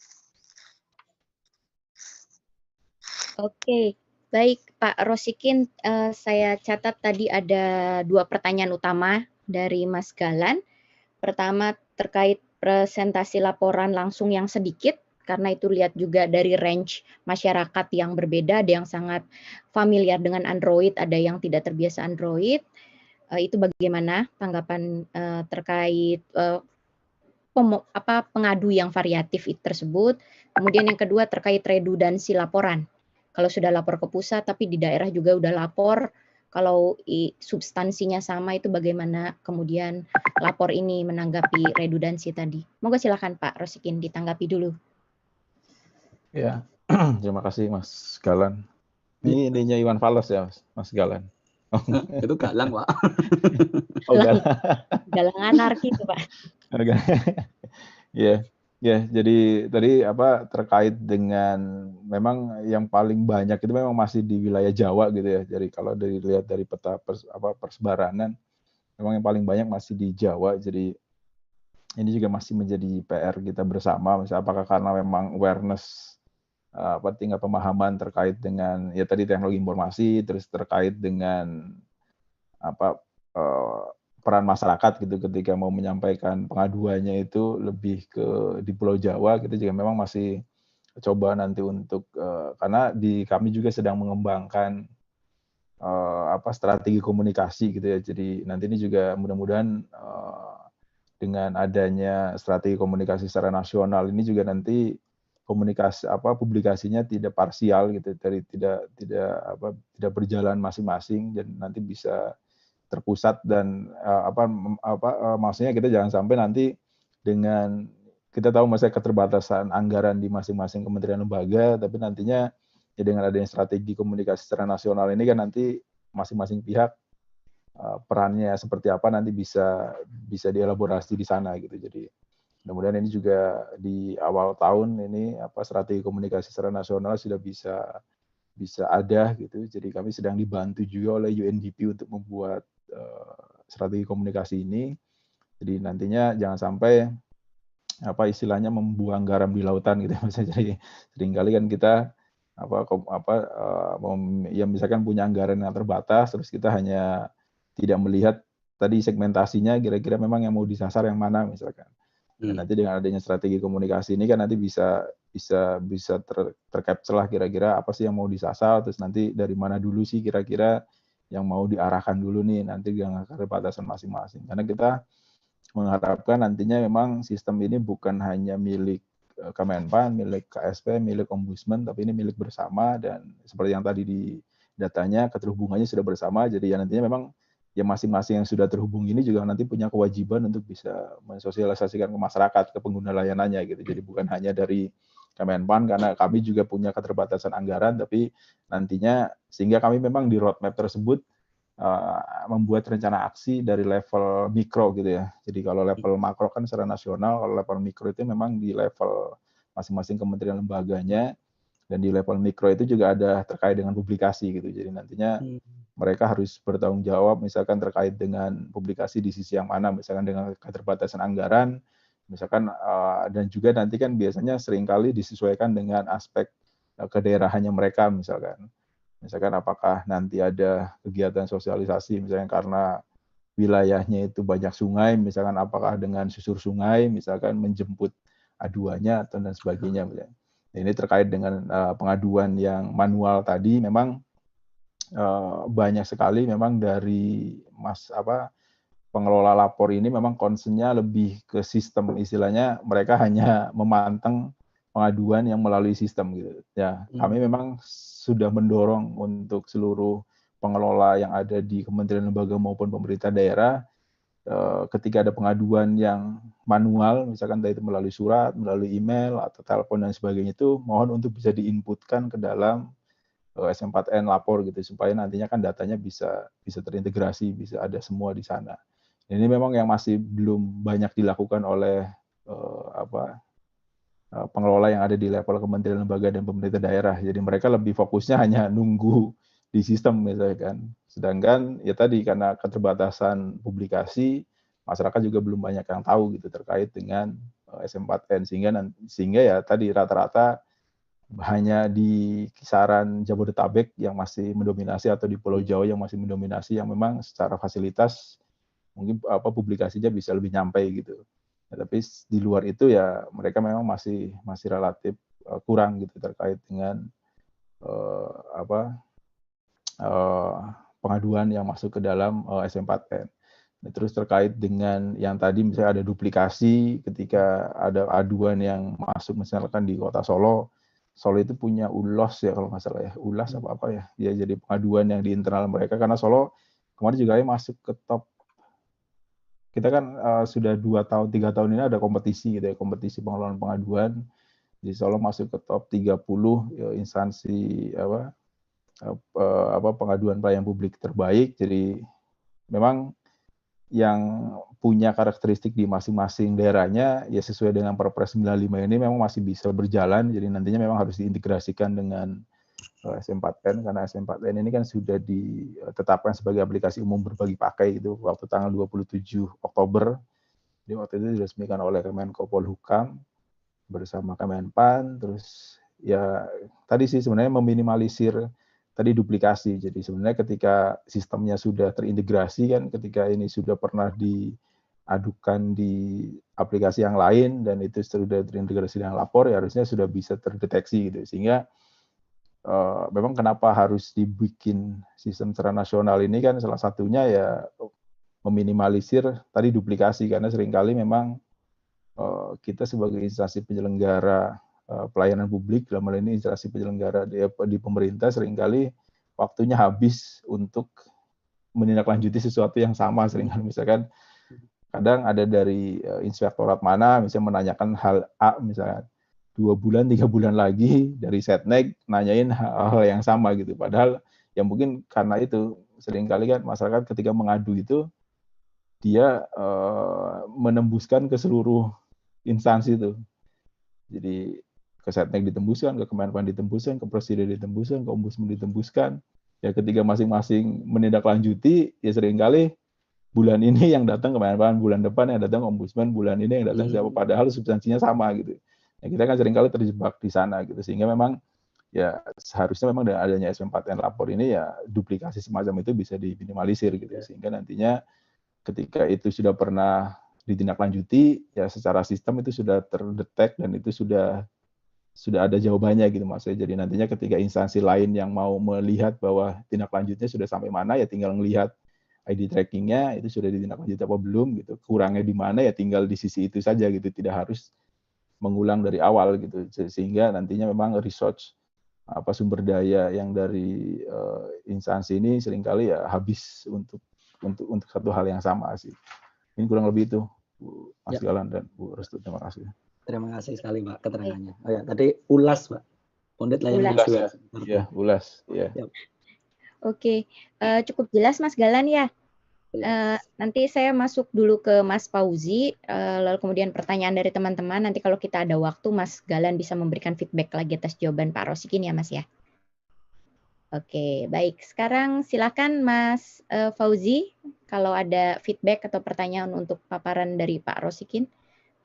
Oke. Baik, Pak Rosikin, saya catat tadi ada 2 pertanyaan utama dari Mas Galan. Pertama terkait presentasi laporan langsung yang sedikit, karena itu lihat juga dari range masyarakat yang berbeda, ada yang sangat familiar dengan Android, ada yang tidak terbiasa Android. Itu bagaimana tanggapan terkait pengadu yang variatif tersebut. Kemudian yang kedua terkait redundansi laporan. Kalau sudah lapor ke pusat tapi di daerah juga udah lapor, kalau substansinya sama, itu bagaimana kemudian lapor ini menanggapi redundansi tadi. Monggo silakan Pak Rosikin ditanggapi dulu. Ya, terima kasih Mas Galan. Ini ininya Iwan Fals ya Mas Galan. Itu Galang Pak. Oh, Galang anarki itu Pak. Ya, jadi tadi terkait dengan memang yang paling banyak itu memang masih di wilayah Jawa gitu ya. Jadi kalau dilihat dari peta persebaranan, memang yang paling banyak masih di Jawa. Jadi ini juga masih menjadi PR kita bersama. Misalnya apakah karena memang awareness tingkat pemahaman terkait dengan ya tadi teknologi informasi, terus terkait dengan peran masyarakat gitu ketika mau menyampaikan pengaduannya itu lebih ke di Pulau Jawa, kita juga memang masih coba nanti untuk karena kami juga sedang mengembangkan strategi komunikasi gitu ya. Jadi nanti ini juga mudah-mudahan dengan adanya strategi komunikasi secara nasional ini juga nanti komunikasi publikasinya tidak parsial gitu, dari tidak berjalan masing-masing, dan nanti bisa terpusat dan maksudnya kita jangan sampai nanti dengan kita tahu masalah keterbatasan anggaran di masing-masing kementerian lembaga, tapi nantinya ya dengan adanya strategi komunikasi secara nasional ini kan nanti masing-masing pihak perannya seperti apa nanti bisa dielaborasi di sana gitu. Jadi mudah-mudahan ini juga di awal tahun ini strategi komunikasi secara nasional sudah bisa ada gitu. Jadi kami sedang dibantu juga oleh UNDP untuk membuat strategi komunikasi ini. Jadi nantinya jangan sampai istilahnya membuang garam di lautan gitu. Jadi seringkali kan kita misalkan punya anggaran yang terbatas, terus kita hanya tidak melihat tadi segmentasinya kira-kira memang yang mau disasar yang mana misalkan. Dan nanti dengan adanya strategi komunikasi ini kan nanti bisa tercapture lah kira-kira apa sih yang mau disasar, terus nanti dari mana dulu sih kira-kira yang mau diarahkan dulu nih nanti dengan keterbatasan masing-masing. Karena kita mengharapkan nantinya memang sistem ini bukan hanya milik Kemenpan, milik KSP, milik Ombudsman, tapi ini milik bersama, dan seperti yang tadi di datanya keterhubungannya sudah bersama. Jadi ya nantinya memang ya masing-masing yang sudah terhubung ini juga nanti punya kewajiban untuk bisa mensosialisasikan ke masyarakat, ke pengguna layanannya gitu. Jadi bukan hanya dari Kemenpan, karena kami juga punya keterbatasan anggaran, tapi nantinya sehingga kami memang di roadmap tersebut membuat rencana aksi dari level mikro gitu ya. Jadi kalau level makro kan secara nasional, kalau level mikro itu memang di level masing-masing kementerian lembaganya, dan di level mikro itu juga ada terkait dengan publikasi gitu. Jadi nantinya mereka harus bertanggung jawab misalkan terkait dengan publikasi di sisi yang mana, misalkan dengan keterbatasan anggaran, misalkan dan juga nanti kan biasanya seringkali disesuaikan dengan aspek kedaerahannya mereka, misalkan apakah nanti ada kegiatan sosialisasi misalnya karena wilayahnya itu banyak sungai, misalkan apakah dengan susur sungai, misalkan menjemput aduannya atau dan sebagainya. Nah, ini terkait dengan pengaduan yang manual tadi, memang banyak sekali memang dari pengelola lapor ini memang concern-nya lebih ke sistem, istilahnya mereka hanya memanteng pengaduan yang melalui sistem gitu. Ya, kami memang sudah mendorong untuk seluruh pengelola yang ada di kementerian lembaga maupun pemerintah daerah, ketika ada pengaduan yang manual, misalkan itu melalui surat, melalui email atau telepon dan sebagainya, itu mohon untuk bisa diinputkan ke dalam SM4N lapor gitu, supaya nantinya kan datanya bisa terintegrasi, bisa ada semua di sana. Ini memang yang masih belum banyak dilakukan oleh pengelola yang ada di level kementerian lembaga dan pemerintah daerah. Jadi mereka lebih fokusnya hanya nunggu di sistem misalnya kan. Sedangkan ya tadi karena keterbatasan publikasi, masyarakat juga belum banyak yang tahu gitu terkait dengan SM4N, sehingga ya tadi rata-rata hanya di kisaran Jabodetabek yang masih mendominasi atau di Pulau Jawa yang masih mendominasi, yang memang secara fasilitas mungkin publikasinya bisa lebih nyampe gitu. Ya, tapi di luar itu ya mereka memang masih relatif kurang gitu terkait dengan pengaduan yang masuk ke dalam SM4N. Nah, terus terkait dengan yang tadi misalnya ada duplikasi ketika ada aduan yang masuk misalkan di Kota Solo itu punya ULOS ya kalau nggak salah ya, ULAS apa ya, ya jadi pengaduan yang di internal mereka, karena Solo kemarin juga masuk ke top. Kita kan sudah 3 tahun ini ada kompetisi gitu ya, kompetisi pengelolaan pengaduan. Di Solo masuk ke top 30 ya, instansi pengaduan pelayanan publik terbaik. Jadi memang yang punya karakteristik di masing-masing daerahnya ya sesuai dengan Perpres 95 ini memang masih bisa berjalan. Jadi nantinya memang harus diintegrasikan dengan SM4N, karena SM4N ini kan sudah ditetapkan sebagai aplikasi umum berbagi pakai itu waktu tanggal 27 Oktober. Jadi waktu itu diresmikan oleh Kemenko Polhukam bersama Kemenpan. Terus ya tadi sih sebenarnya meminimalisir tadi duplikasi. Jadi sebenarnya ketika sistemnya sudah terintegrasi kan, ketika ini sudah pernah diadukan di aplikasi yang lain dan itu sudah terintegrasi dengan lapor, ya harusnya sudah bisa terdeteksi gitu. Sehingga memang kenapa harus dibikin sistem secara nasional ini kan salah satunya ya meminimalisir tadi duplikasi, karena seringkali memang kita sebagai instansi penyelenggara pelayanan publik, dalam hal ini instansi penyelenggara di pemerintah, seringkali waktunya habis untuk menindaklanjuti sesuatu yang sama. Seringkali misalkan kadang ada dari inspektorat mana misalnya menanyakan hal A, misalnya 2 bulan, 3 bulan lagi dari Setnek nanyain hal yang sama gitu. Padahal ya mungkin karena itu seringkali kan masyarakat ketika mengadu itu dia menembuskan ke seluruh instansi itu. Jadi ke Setnek ditembuskan, ke Kemenpan ditembuskan, ke Presiden ditembuskan, ke Ombudsman ditembuskan. Ya ketika masing-masing menindaklanjuti, ya seringkali bulan ini yang datang Kemenpan, bulan depan yang datang Ombudsman, bulan ini yang datang siapa, padahal substansinya sama gitu. Ya, kita kan seringkali terjebak di sana gitu, sehingga memang ya seharusnya memang dengan adanya SP4N lapor ini ya duplikasi semacam itu bisa diminimalisir gitu, sehingga nantinya ketika itu sudah pernah ditindaklanjuti ya secara sistem itu sudah terdetek dan itu sudah ada jawabannya gitu maksudnya. Jadi nantinya ketika instansi lain yang mau melihat bahwa tindak lanjutnya sudah sampai mana ya tinggal melihat ID trackingnya itu sudah ditindaklanjuti apa belum gitu, kurangnya di mana ya tinggal di sisi itu saja gitu, tidak harus mengulang dari awal gitu, sehingga nantinya memang research sumber daya yang dari instansi ini seringkali ya habis untuk satu hal yang sama sih. Ini kurang lebih itu, Bu Mas Galan dan Bu Restu. Terima kasih. Terima kasih sekali Pak keterangannya. Oh ya, tadi ulas Pak. Pondit layanan ulas. Ya, ulas. Ya. Oke, cukup jelas Mas Galan ya. Nanti saya masuk dulu ke Mas Fauzi, lalu kemudian pertanyaan dari teman-teman. Nanti kalau kita ada waktu, Mas Galan bisa memberikan feedback lagi atas jawaban Pak Rosikin ya Mas ya. Oke, baik. Sekarang silakan Mas Fauzi, kalau ada feedback atau pertanyaan untuk paparan dari Pak Rosikin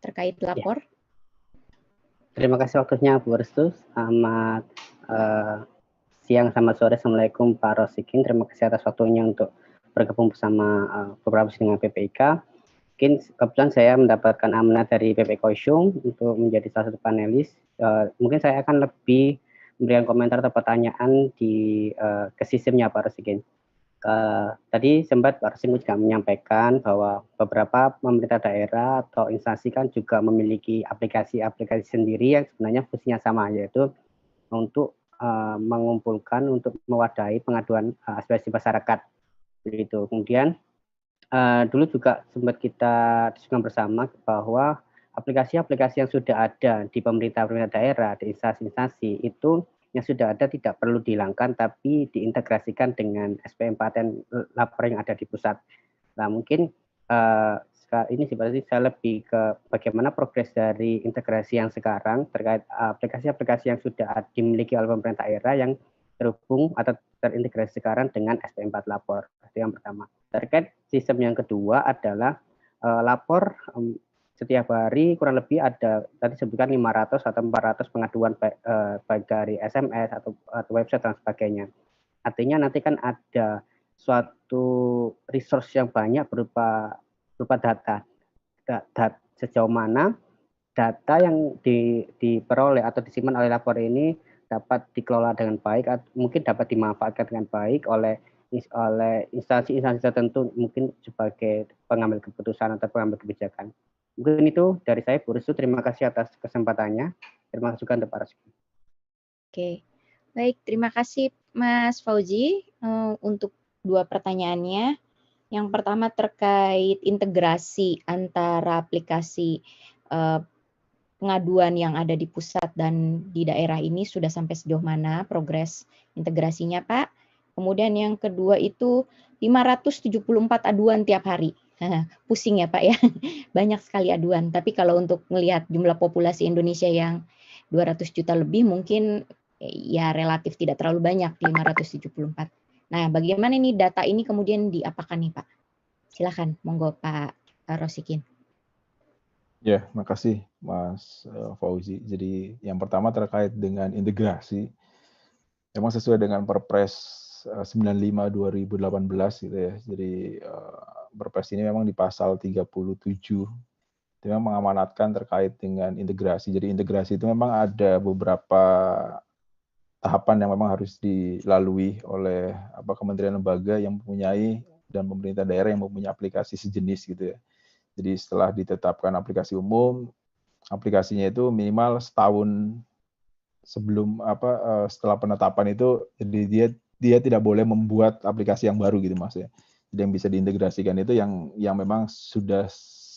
terkait lapor. Ya. Terima kasih waktunya Bu Restu. Selamat siang, selamat sore. Assalamualaikum Pak Rosikin. Terima kasih atas waktunya untuk bergabung bersama beberapa dengan PPIK. Mungkin kebetulan saya mendapatkan amanat dari PPIK Osyung untuk menjadi salah satu panelis. Mungkin saya akan lebih memberikan komentar atau pertanyaan ke sistemnya Pak Rosikin. Tadi sempat Pak Rosikin juga menyampaikan bahwa beberapa pemerintah daerah atau instansi kan juga memiliki aplikasi-aplikasi sendiri yang sebenarnya fungsinya sama, yaitu untuk mengumpulkan, untuk mewadahi pengaduan aspirasi masyarakat. Begitu. Kemudian dulu juga sempat kita diskusikan bersama bahwa aplikasi-aplikasi yang sudah ada di pemerintah daerah, di instansi-instansi itu yang sudah ada tidak perlu dihilangkan, tapi diintegrasikan dengan SP4N lapor yang ada di pusat. Nah mungkin ini sebenarnya saya lebih ke bagaimana progres dari integrasi yang sekarang terkait aplikasi-aplikasi yang sudah dimiliki oleh pemerintah daerah yang terhubung atau terintegrasi sekarang dengan SP4 lapor. Itu yang pertama. Terkait sistem yang kedua adalah lapor setiap hari kurang lebih ada tadi sebutkan 500 atau 400 pengaduan baik dari SMS atau website dan sebagainya. Artinya nanti kan ada suatu resource yang banyak berupa data sejauh mana data yang diperoleh atau disimpan oleh lapor ini dapat dikelola dengan baik, mungkin dapat dimanfaatkan dengan baik oleh instansi-instansi tertentu, mungkin sebagai pengambil keputusan atau pengambil kebijakan. Mungkin itu dari saya, Bu Restu. Terima kasih atas kesempatannya. Terima kasih juga Pak Rosikin. Oke, baik. Terima kasih Mas Fauzi untuk dua pertanyaannya. Yang pertama terkait integrasi antara aplikasi pengaduan yang ada di pusat dan di daerah ini sudah sampai sejauh mana progres integrasinya, Pak? Kemudian yang kedua itu 574 aduan tiap hari. Pusing ya, Pak ya. Banyak sekali aduan. Tapi kalau untuk melihat jumlah populasi Indonesia yang 200 juta lebih mungkin ya relatif tidak terlalu banyak 574. Nah, bagaimana ini data ini kemudian diapakan nih, Pak? Silakan, monggo Pak Rosikin. Ya, makasih Mas Fauzi. Jadi yang pertama terkait dengan integrasi, memang sesuai dengan Perpres 95/2018 gitu ya. Jadi Perpres ini memang di pasal 37 itu memang mengamanatkan terkait dengan integrasi. Jadi integrasi itu memang ada beberapa tahapan yang memang harus dilalui oleh kementerian lembaga yang mempunyai dan pemerintah daerah yang mempunyai aplikasi sejenis gitu ya. Jadi setelah ditetapkan aplikasi umum, aplikasinya itu minimal setahun sebelum setelah penetapan itu, jadi dia tidak boleh membuat aplikasi yang baru gitu Mas ya. Jadi yang bisa diintegrasikan itu yang memang sudah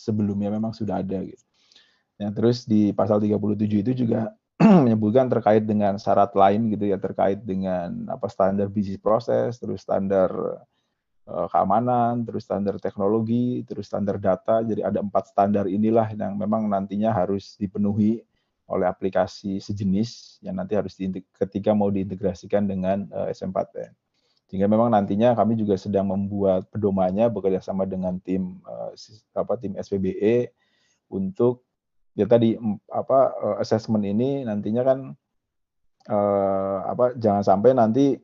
sebelumnya memang sudah ada gitu. Nah, terus di pasal 37 itu juga menyebutkan terkait dengan syarat lain gitu ya, terkait dengan standar bisnis proses, terus standar keamanan, terus standar teknologi, terus standar data. Jadi ada 4 standar inilah yang memang nantinya harus dipenuhi oleh aplikasi sejenis yang nanti harus ketika mau diintegrasikan dengan SM4N. Sehingga memang nantinya kami juga sedang membuat pedomannya bekerja sama dengan tim SPBE untuk ya tadi assessment ini nantinya kan jangan sampai nanti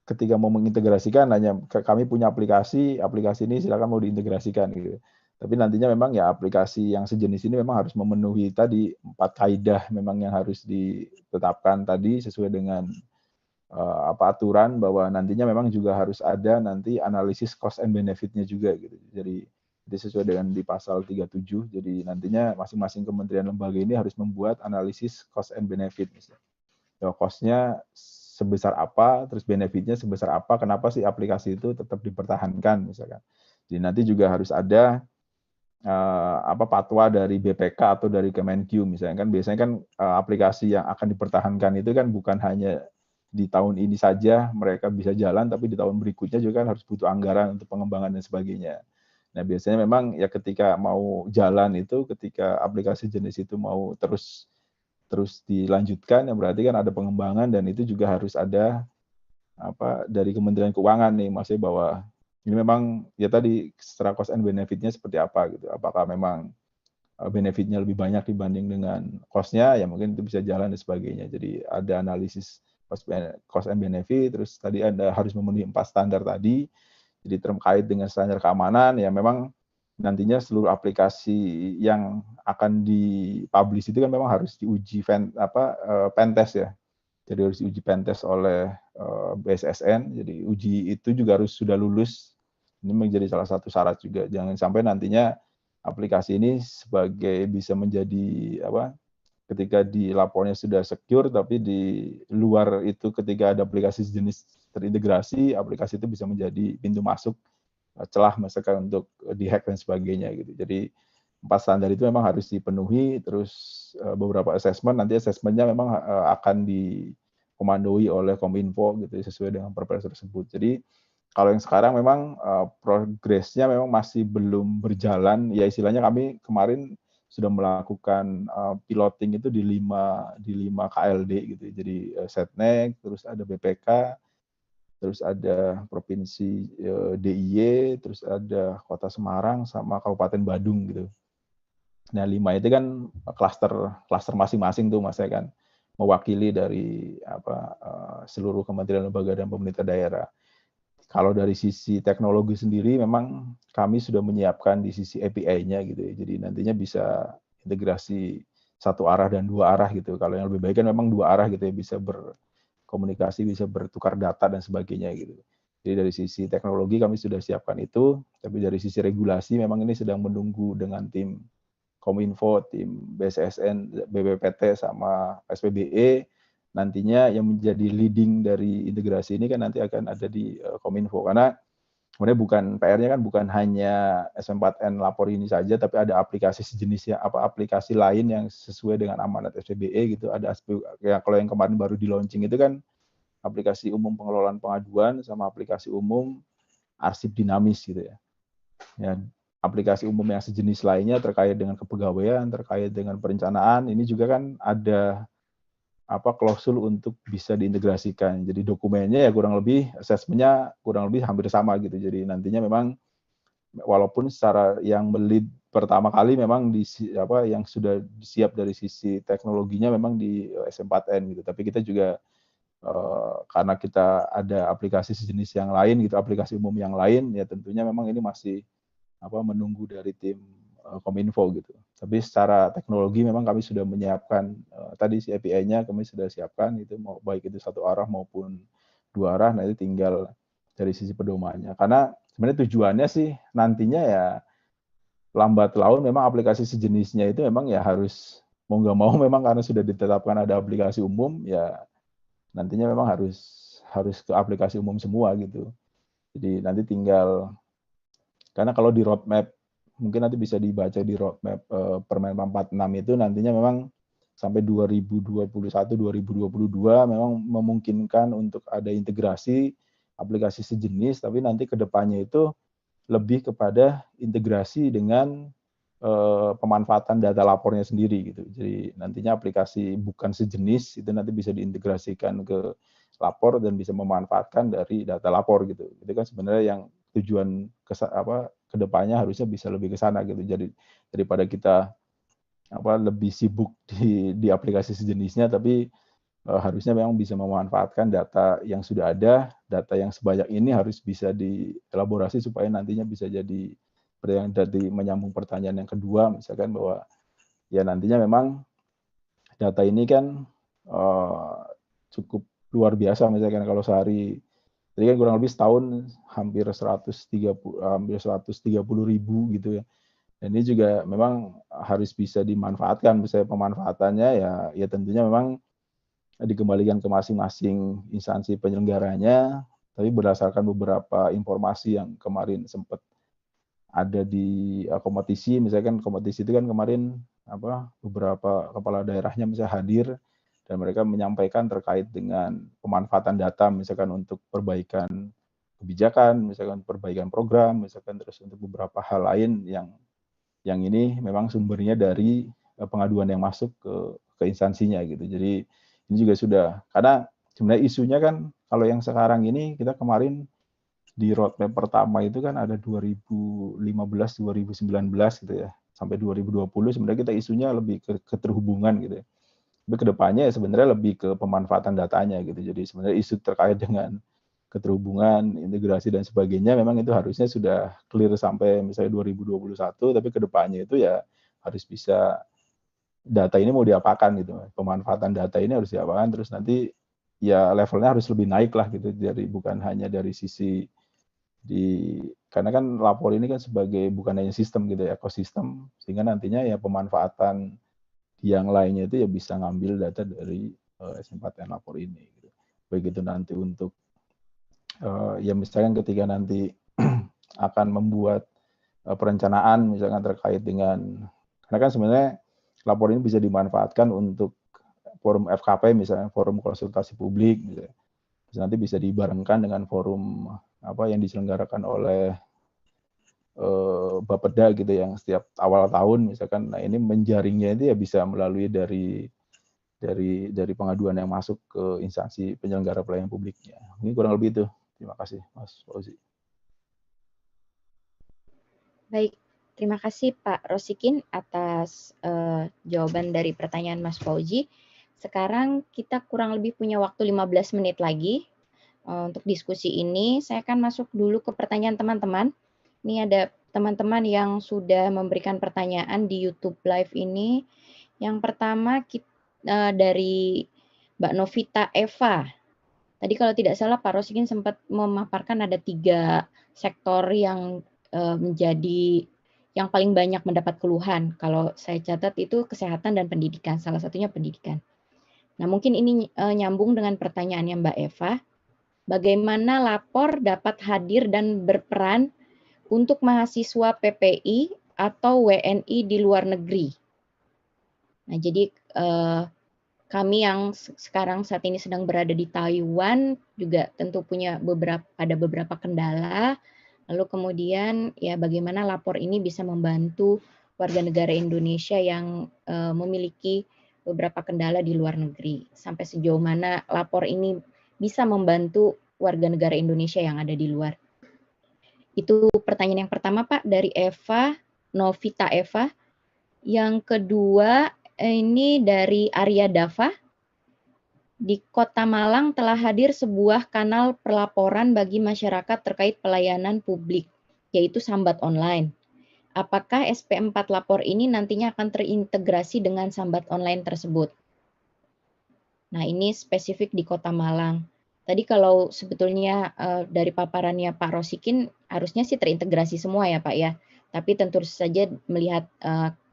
ketika mau mengintegrasikan hanya kami punya aplikasi ini silakan mau diintegrasikan gitu. Tapi nantinya memang ya aplikasi yang sejenis ini memang harus memenuhi tadi 4 kaidah memang yang harus ditetapkan tadi sesuai dengan aturan bahwa nantinya memang juga harus ada nanti analisis cost and benefit-nya juga gitu. Jadi sesuai dengan di pasal 37, jadi nantinya masing-masing kementerian lembaga ini harus membuat analisis cost and benefit misalnya. Ya, cost-nya sebesar apa, terus benefit-nya sebesar apa, kenapa sih aplikasi itu tetap dipertahankan misalkan. Jadi nanti juga harus ada fatwa dari BPK atau dari Kemenq misalnya kan, biasanya kan aplikasi yang akan dipertahankan itu kan bukan hanya di tahun ini saja mereka bisa jalan, tapi di tahun berikutnya juga kan harus butuh anggaran untuk pengembangan dan sebagainya. Nah, biasanya memang ya ketika mau jalan itu, ketika aplikasi jenis itu mau terus dilanjutkan, ya berarti kan ada pengembangan dan itu juga harus ada dari Kementerian Keuangan nih, maksudnya bahwa ini memang ya tadi secara cost and benefit-nya seperti apa gitu. Apakah memang benefit-nya lebih banyak dibanding dengan cost-nya, ya mungkin itu bisa jalan dan sebagainya. Jadi ada analisis cost and benefit, terus tadi ada harus memenuhi 4 standar tadi. Jadi terkait dengan standar keamanan, ya memang nantinya seluruh aplikasi yang akan dipublish itu kan memang harus diuji pentest ya. Jadi harus diuji pentest oleh BSSN. Jadi uji itu juga harus sudah lulus. Ini menjadi salah satu syarat juga. Jangan sampai nantinya aplikasi ini sebagai bisa menjadi ketika di lapornya sudah secure, tapi di luar itu ketika ada aplikasi jenis terintegrasi, aplikasi itu bisa menjadi pintu masuk celah misalkan untuk dihack dan sebagainya gitu. Jadi 4 standar itu memang harus dipenuhi, terus beberapa assessment, nanti assessmentnya memang akan dikomandoi oleh Kominfo gitu sesuai dengan perpres tersebut. Jadi kalau yang sekarang memang progresnya memang masih belum berjalan, ya istilahnya kami kemarin sudah melakukan piloting itu di 5 KLD gitu. Jadi Setnek, terus ada BPK, terus ada Provinsi DIY, terus ada Kota Semarang sama Kabupaten Badung gitu. Nah, 5 itu kan klaster masing-masing tuh Mas ya kan, mewakili dari seluruh kementerian lembaga dan pemerintah daerah. Kalau dari sisi teknologi sendiri memang kami sudah menyiapkan di sisi API-nya gitu ya. Jadi nantinya bisa integrasi 1 arah dan 2 arah gitu. Kalau yang lebih baik kan memang 2 arah gitu ya, bisa berkomunikasi, bisa bertukar data dan sebagainya gitu. Jadi dari sisi teknologi kami sudah siapkan itu, tapi dari sisi regulasi memang ini sedang menunggu dengan tim Kominfo, tim BSSN, BPPT sama SPBE. Nantinya yang menjadi leading dari integrasi ini kan nanti akan ada di Kominfo, karena sebenarnya PR-nya kan bukan hanya SM4N lapor ini saja, tapi ada aplikasi sejenisnya, aplikasi lain yang sesuai dengan amanat SPBE gitu. Ada ya, kalau yang kemarin baru di launching itu kan aplikasi umum pengelolaan pengaduan sama aplikasi umum arsip dinamis gitu ya. Ya, aplikasi umum yang sejenis lainnya terkait dengan kepegawaian, terkait dengan perencanaan, ini juga kan ada klausul untuk bisa diintegrasikan. Jadi dokumennya ya kurang lebih, assessment-nya kurang lebih hampir sama gitu. Jadi nantinya memang walaupun secara yang lead pertama kali memang yang sudah siap dari sisi teknologinya memang di SM4N gitu. Tapi kita juga karena kita ada aplikasi sejenis yang lain gitu, aplikasi umum yang lain, ya tentunya memang ini masih menunggu dari tim Kominfo gitu. Tapi secara teknologi memang kami sudah menyiapkan tadi si API-nya kami sudah siapkan itu mau baik itu satu arah maupun dua arah, nanti tinggal dari sisi pedomannya. Karena sebenarnya tujuannya sih nantinya ya lambat laun memang aplikasi sejenisnya itu memang ya harus mau nggak mau memang karena sudah ditetapkan ada aplikasi umum ya nantinya memang harus ke aplikasi umum semua gitu. Jadi nanti tinggal karena kalau di roadmap mungkin nanti bisa dibaca di roadmap Permen 46 itu nantinya memang sampai 2021 2022 memang memungkinkan untuk ada integrasi aplikasi sejenis, tapi nanti kedepannya itu lebih kepada integrasi dengan pemanfaatan data lapornya sendiri gitu. Jadi nantinya aplikasi bukan sejenis itu nanti bisa diintegrasikan ke lapor dan bisa memanfaatkan dari data lapor gitu. Itu kan sebenarnya yang tujuan kedepannya harusnya bisa lebih ke sana gitu. Jadi daripada kita lebih sibuk di aplikasi sejenisnya, tapi harusnya memang bisa memanfaatkan data yang sudah ada, data yang sebanyak ini harus bisa dielaborasi supaya nantinya bisa jadi seperti yang tadi menyambung pertanyaan yang kedua, misalkan bahwa ya nantinya memang data ini kan cukup luar biasa, misalkan kalau sehari, jadi kan kurang lebih setahun hampir 130.000 gitu ya. Dan ini juga memang harus bisa dimanfaatkan, misalnya pemanfaatannya ya tentunya memang dikembalikan ke masing-masing instansi penyelenggaranya, tapi berdasarkan beberapa informasi yang kemarin sempat ada di kompetisi, misalkan kompetisi itu kan kemarin beberapa kepala daerahnya misalnya hadir dan mereka menyampaikan terkait dengan pemanfaatan data misalkan untuk perbaikan kebijakan, misalkan perbaikan program, misalkan terus untuk beberapa hal lain yang ini memang sumbernya dari pengaduan yang masuk ke instansinya gitu. Jadi ini juga sudah, karena sebenarnya isunya kan kalau yang sekarang ini kita kemarin di roadmap pertama itu kan ada 2015 2019 gitu ya sampai 2020 sebenarnya kita isunya lebih ke keterhubungan gitu ya. Tapi kedepannya ya sebenarnya lebih ke pemanfaatan datanya gitu. Jadi sebenarnya isu terkait dengan keterhubungan, integrasi dan sebagainya memang itu harusnya sudah clear sampai misalnya 2021, tapi kedepannya itu ya harus bisa data ini mau diapakan gitu. Pemanfaatan data ini harus diapakan, terus nanti ya levelnya harus lebih naik lah gitu. Jadi bukan hanya dari sisi karena kan lapor ini kan sebagai bukan hanya sistem gitu ya, ekosistem, sehingga nantinya ya pemanfaatan yang lainnya itu ya bisa ngambil data dari SMPTN lapor ini. Gitu. Begitu nanti untuk ya misalkan ketika nanti akan membuat perencanaan misalkan terkait dengan, karena kan sebenarnya lapor ini bisa dimanfaatkan untuk forum FKP misalnya, forum konsultasi publik, misalnya. Terus nanti bisa dibarengkan dengan forum yang diselenggarakan oleh Bapeda gitu yang setiap awal tahun misalkan. Nah ini menjaringnya itu ya bisa melalui dari pengaduan yang masuk ke instansi penyelenggara pelayanan publiknya. Ini kurang lebih itu. Terima kasih Mas Fauzi. Baik, terima kasih Pak Rosikin atas jawaban dari pertanyaan Mas Fauzi. Sekarang kita kurang lebih punya waktu 15 menit lagi untuk diskusi ini. Saya akan masuk dulu ke pertanyaan teman-teman. Ini ada teman-teman yang sudah memberikan pertanyaan di YouTube Live ini. Yang pertama dari Mbak Novita Eva. Tadi kalau tidak salah Pak Rosikin sempat memaparkan ada 3 sektor yang menjadi yang paling banyak mendapat keluhan. Kalau saya catat itu kesehatan dan pendidikan, salah satunya pendidikan. Nah mungkin ini nyambung dengan pertanyaannya Mbak Eva. Bagaimana lapor dapat hadir dan berperan untuk mahasiswa PPI atau WNI di luar negeri? Nah jadi kami yang sekarang saat ini sedang berada di Taiwan juga tentu punya beberapa kendala. Lalu kemudian ya bagaimana lapor ini bisa membantu warga negara Indonesia yang memiliki beberapa kendala di luar negeri. Sampai sejauh mana lapor ini bisa membantu warga negara Indonesia yang ada di luar. Itu pertanyaan yang pertama Pak dari Eva, Novita Eva. Yang kedua ini dari Arya Dava. Di Kota Malang telah hadir sebuah kanal pelaporan bagi masyarakat terkait pelayanan publik, yaitu Sambat Online. apakah SP4 lapor ini nantinya akan terintegrasi dengan sambat online tersebut. Nah, ini spesifik di Kota Malang. Tadi kalau sebetulnya dari paparannya Pak Rosikin harusnya sih terintegrasi semua ya Pak ya. Tapi tentu saja melihat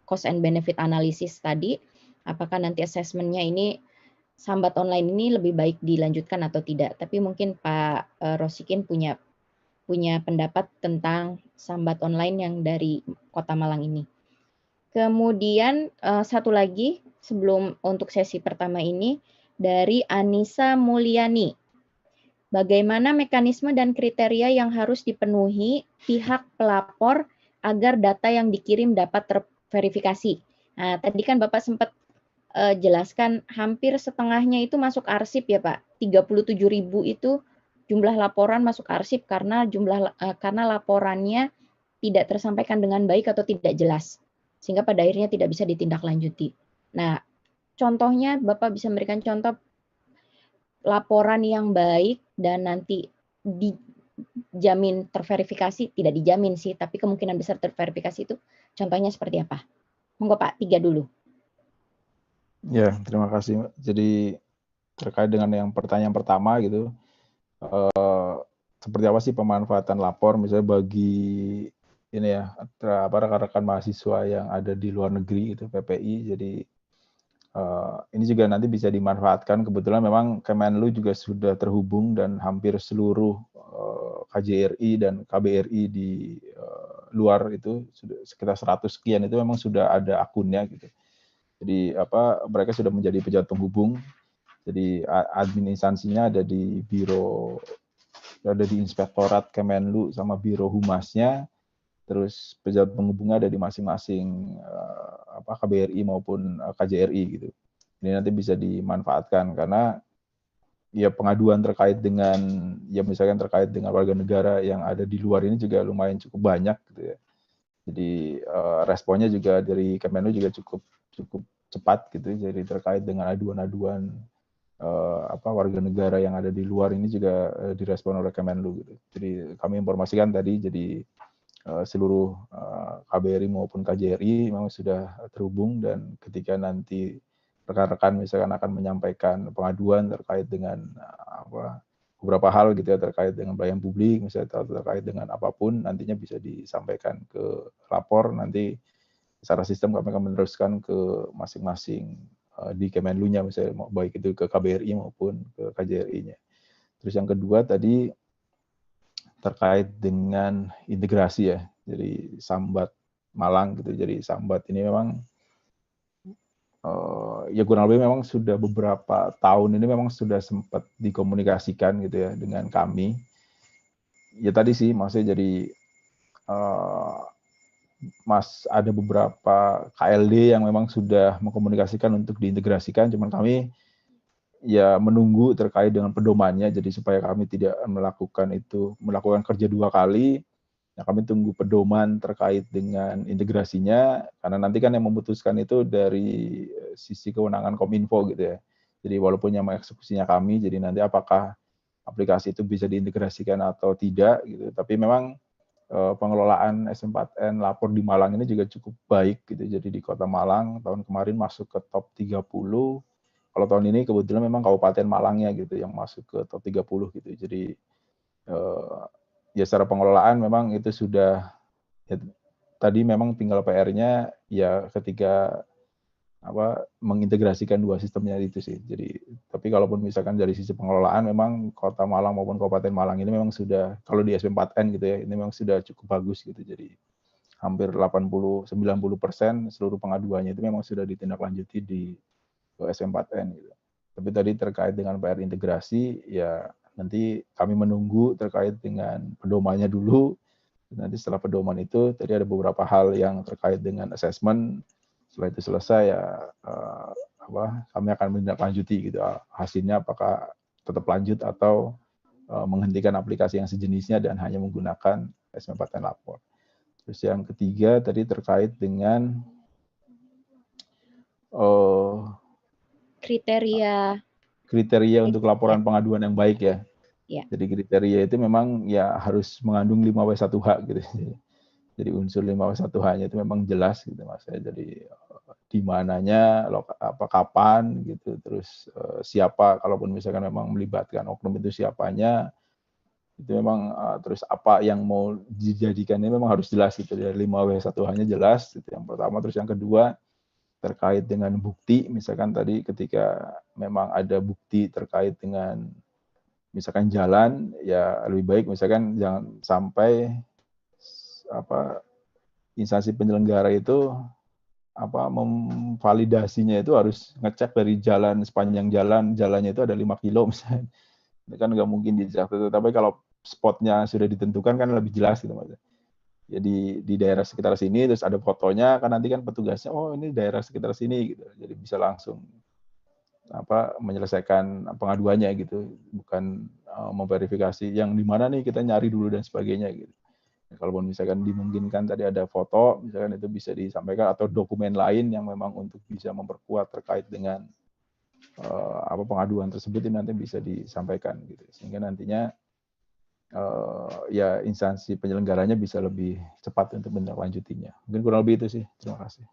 cost and benefit analysis tadi, apakah nanti assessment-nya ini sambat online ini lebih baik dilanjutkan atau tidak. Tapi mungkin Pak Rosikin punya pendapat tentang sambat online yang dari Kota Malang ini. Kemudian satu lagi sebelum untuk sesi pertama ini dari Anissa Mulyani. Bagaimana mekanisme dan kriteria yang harus dipenuhi pihak pelapor agar data yang dikirim dapat terverifikasi? Nah, tadi kan Bapak sempat jelaskan hampir setengahnya itu masuk arsip ya Pak. 37.000 itu jumlah laporan masuk arsip karena karena laporannya tidak tersampaikan dengan baik atau tidak jelas. Sehingga pada akhirnya tidak bisa ditindaklanjuti. Nah, contohnya Bapak bisa memberikan contoh laporan yang baik dan nanti dijamin terverifikasi, tidak dijamin sih, tapi kemungkinan besar terverifikasi itu contohnya seperti apa? Monggo Pak, 3 dulu. Ya, terima kasih. Jadi terkait dengan yang pertanyaan pertama gitu, seperti apa sih pemanfaatan lapor misalnya bagi ini ya rekan-rekan mahasiswa yang ada di luar negeri itu PPI. Jadi ini juga nanti bisa dimanfaatkan. Kebetulan memang Kemenlu juga sudah terhubung dan hampir seluruh KJRI dan KBRI di luar itu sudah sekitar 100 sekian itu memang sudah ada akunnya gitu. Jadi mereka sudah menjadi pejabat penghubung. Jadi admin instansinya ada di biro, ada di Inspektorat Kemenlu sama Biro Humasnya. Terus pejabat penghubungnya ada di masing-masing KBRI maupun KJRI gitu. Ini nanti bisa dimanfaatkan karena ya pengaduan terkait dengan ya misalkan terkait dengan warga negara yang ada di luar ini juga lumayan cukup banyak gitu ya. Jadi responnya juga dari Kemenlu juga cukup cepat gitu. Jadi terkait dengan aduan-aduan warga negara yang ada di luar ini juga direspon oleh Kemenlu gitu. Jadi kami informasikan tadi jadi seluruh KBRI maupun KJRI memang sudah terhubung dan ketika nanti rekan-rekan misalkan akan menyampaikan pengaduan terkait dengan beberapa hal gitu ya terkait dengan pelayanan publik misalnya atau terkait dengan apapun nantinya bisa disampaikan ke lapor nanti secara sistem kami akan meneruskan ke masing-masing di Kemenlu-nya misalnya baik itu ke KBRI maupun ke KJRI-nya. Terus yang kedua tadi terkait dengan integrasi ya, jadi Sambat Malang gitu. Jadi Sambat ini memang ya kurang lebih memang sudah beberapa tahun ini memang sudah sempat dikomunikasikan gitu ya dengan kami. Ya tadi sih maksudnya jadi ada beberapa KLD yang memang sudah mengkomunikasikan untuk diintegrasikan, cuman kami ya menunggu terkait dengan pedomannya, jadi supaya kami tidak melakukan kerja 2 kali, ya kami tunggu pedoman terkait dengan integrasinya, karena nanti kan yang memutuskan itu dari sisi kewenangan Kominfo gitu ya. Jadi walaupun yang mengeksekusinya kami, jadi nanti apakah aplikasi itu bisa diintegrasikan atau tidak gitu. Tapi memang pengelolaan SM4N lapor di Malang ini juga cukup baik gitu. Jadi di Kota Malang tahun kemarin masuk ke top 30. Kalau tahun ini kebetulan memang Kabupaten Malangnya gitu yang masuk ke top 30 gitu. Jadi ya secara pengelolaan memang itu sudah ya, tadi memang tinggal PR-nya ya ketika mengintegrasikan 2 sistemnya itu sih. Jadi tapi kalaupun misalkan dari sisi pengelolaan memang Kota Malang maupun Kabupaten Malang ini memang sudah kalau di SP4N gitu ya ini memang sudah cukup bagus gitu. Jadi hampir 80-90% seluruh pengaduannya itu memang sudah ditindaklanjuti di SM4N gitu. Tapi tadi terkait dengan PR integrasi ya nanti kami menunggu terkait dengan pedomannya dulu. Nanti setelah pedoman itu tadi ada beberapa hal yang terkait dengan assessment. Setelah itu selesai ya kami akan menindaklanjuti gitu hasilnya apakah tetap lanjut atau menghentikan aplikasi yang sejenisnya dan hanya menggunakan SM4N lapor. Terus yang ketiga tadi terkait dengan kriteria untuk laporan pengaduan yang baik ya. Jadi kriteria itu memang ya harus mengandung 5W1H gitu. Jadi unsur 5W1H-nya itu memang jelas gitu Mas ya. Jadi di mananya, kapan gitu, terus siapa, kalaupun misalkan memang melibatkan oknum itu siapanya, itu memang terus apa yang mau dijadikannya memang harus jelas gitu. Dari 5W1H-nya jelas itu yang pertama. Terus yang kedua terkait dengan bukti, misalkan tadi ketika memang ada bukti terkait dengan misalkan jalan, ya lebih baik misalkan jangan sampai instansi penyelenggara itu memvalidasinya itu harus ngecek dari jalan, sepanjang jalannya itu ada 5 kilo misalnya. Itu kan nggak mungkin dijak itu. Tapi kalau spotnya sudah ditentukan kan lebih jelas gitu Mas. Jadi di daerah sekitar sini terus ada fotonya, kan nanti kan petugasnya oh ini daerah sekitar sini gitu. Jadi bisa langsung menyelesaikan pengaduannya gitu, bukan memverifikasi yang di mana nih, kita nyari dulu dan sebagainya gitu. Kalaupun misalkan dimungkinkan tadi ada foto, misalkan itu bisa disampaikan, atau dokumen lain yang memang untuk bisa memperkuat terkait dengan pengaduan tersebut, ini nanti bisa disampaikan gitu, sehingga nantinya ya instansi penyelenggaranya bisa lebih cepat untuk menindaklanjutinya. Mungkin kurang lebih itu sih. Terima kasih.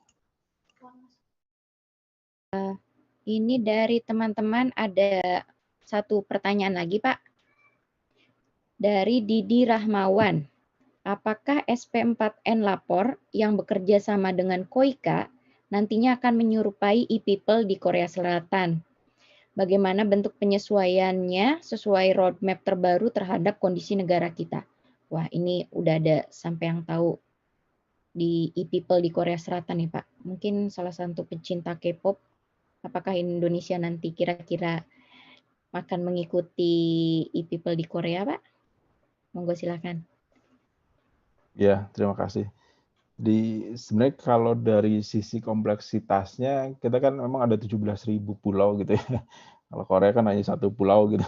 Ini dari teman-teman ada satu pertanyaan lagi Pak. Dari Didi Rahmawan. Apakah SP4N Lapor yang bekerja sama dengan KOICA nantinya akan menyerupai e-people di Korea Selatan? Bagaimana bentuk penyesuaiannya sesuai roadmap terbaru terhadap kondisi negara kita? Wah, ini udah ada sampai yang tahu di e-people di Korea Selatan nih Pak. Mungkin salah satu pecinta K-pop, apakah Indonesia nanti kira-kira akan mengikuti e-people di Korea Pak? Monggo silakan. Ya, terima kasih. Sebenarnya kalau dari sisi kompleksitasnya, kita kan memang ada 17.000 pulau gitu ya. Kalau Korea kan hanya 1 pulau gitu.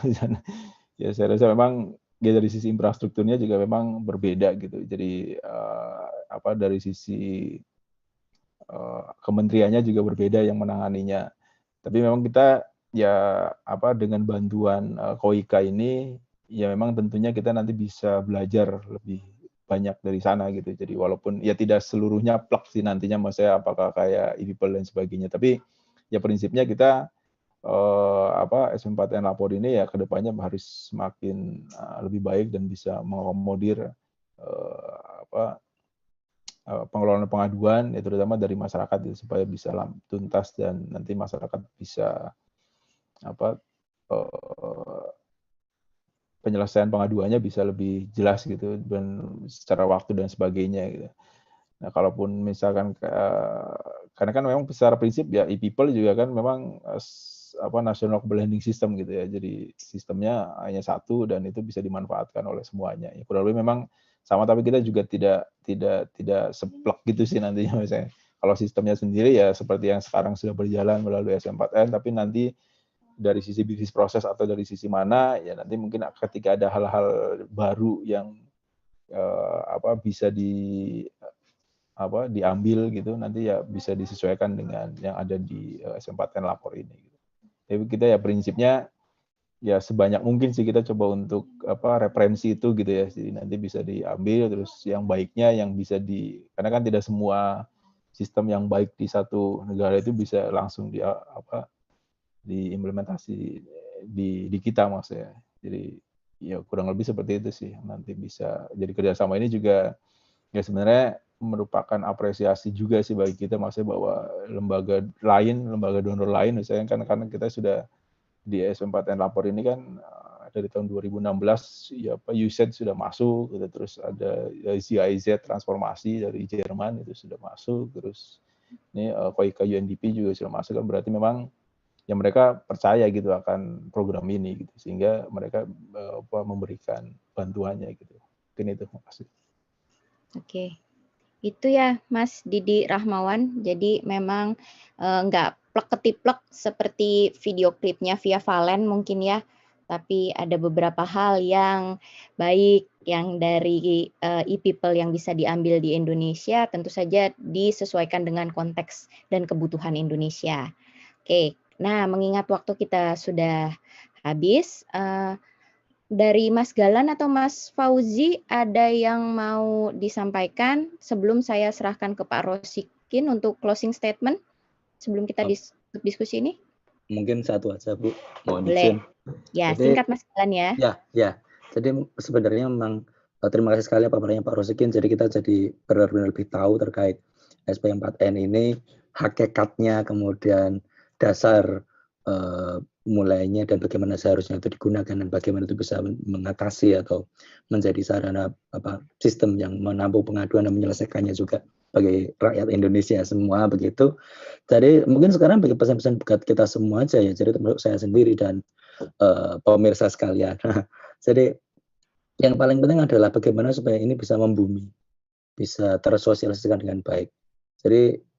Ya saya rasa memang ya dari sisi infrastrukturnya juga memang berbeda gitu. Jadi dari sisi kementeriannya juga berbeda yang menanganinya. Tapi memang kita ya dengan bantuan KOICA ini ya memang tentunya kita nanti bisa belajar lebih banyak dari sana gitu. Jadi walaupun ya tidak seluruhnya plek sih nantinya, maksudnya apakah kayak e-people dan sebagainya. Tapi ya prinsipnya kita SP4N Lapor ini ya kedepannya harus semakin lebih baik dan bisa mengakomodir pengelolaan pengaduan, ya terutama dari masyarakat ya, supaya bisa tuntas dan nanti masyarakat bisa penyelesaian pengaduannya bisa lebih jelas gitu dan secara waktu dan sebagainya gitu. Nah, kalaupun misalkan karena kan memang secara prinsip ya e-people juga kan memang national blending system gitu ya. Jadi sistemnya hanya satu dan itu bisa dimanfaatkan oleh semuanya. Ya, kurang lebih memang sama, tapi kita juga tidak seplek gitu sih nantinya misalnya. Kalau sistemnya sendiri ya seperti yang sekarang sudah berjalan melalui SP4N, tapi nanti dari sisi bisnis proses atau dari sisi mana ya nanti mungkin ketika ada hal-hal baru yang bisa diambil gitu, nanti ya bisa disesuaikan dengan yang ada di SP4N Lapor ini. Tapi kita ya prinsipnya ya sebanyak mungkin sih kita coba untuk referensi itu gitu ya, jadi nanti bisa diambil, terus yang baiknya yang bisa karena kan tidak semua sistem yang baik di satu negara itu bisa langsung diimplementasi di kita maksudnya. Jadi ya kurang lebih seperti itu sih, nanti bisa jadi kerjasama ini juga ya sebenarnya merupakan apresiasi juga sih bagi kita, maksudnya bahwa lembaga donor lain misalnya kan, karena kita sudah di SP4N Lapor ini kan dari tahun 2016 ya USAID sudah masuk gitu, terus ada GIZ transformasi dari Jerman itu sudah masuk, terus ini KOICA UNDP juga sudah masuk, kan berarti memang ya mereka percaya gitu akan program ini gitu, sehingga mereka memberikan bantuannya gitu. Mungkin itu, makasih. Oke, itu ya Mas Didi Rahmawan. Jadi memang nggak plek-ketiplek seperti video klipnya Via Valen mungkin ya, tapi ada beberapa hal yang baik yang dari e-people yang bisa diambil di Indonesia, tentu saja disesuaikan dengan konteks dan kebutuhan Indonesia. Oke, nah mengingat waktu kita sudah habis, dari Mas Galan atau Mas Fauzi ada yang mau disampaikan sebelum saya serahkan ke Pak Rosikin untuk closing statement sebelum kita diskusi ini? Mungkin satu aja, Bu. Mohon Boleh. izin. Ya, Jadi, singkat Mas Galan ya. Ya. Jadi sebenarnya memang terima kasih sekali paparannya Pak Rosikin. Jadi kita jadi benar-benar lebih tahu terkait SP4N ini, hakikatnya, kemudian dasar mulainya dan bagaimana seharusnya itu digunakan dan bagaimana itu bisa mengatasi atau menjadi sarana sistem yang menampung pengaduan dan menyelesaikannya juga bagi rakyat Indonesia semua begitu. Jadi mungkin sekarang bagi pesan-pesan buat kita semua aja ya, jadi termasuk saya sendiri dan pemirsa sekalian. Jadi yang paling penting adalah bagaimana supaya ini bisa membumi, bisa tersosialisasikan dengan baik. Jadi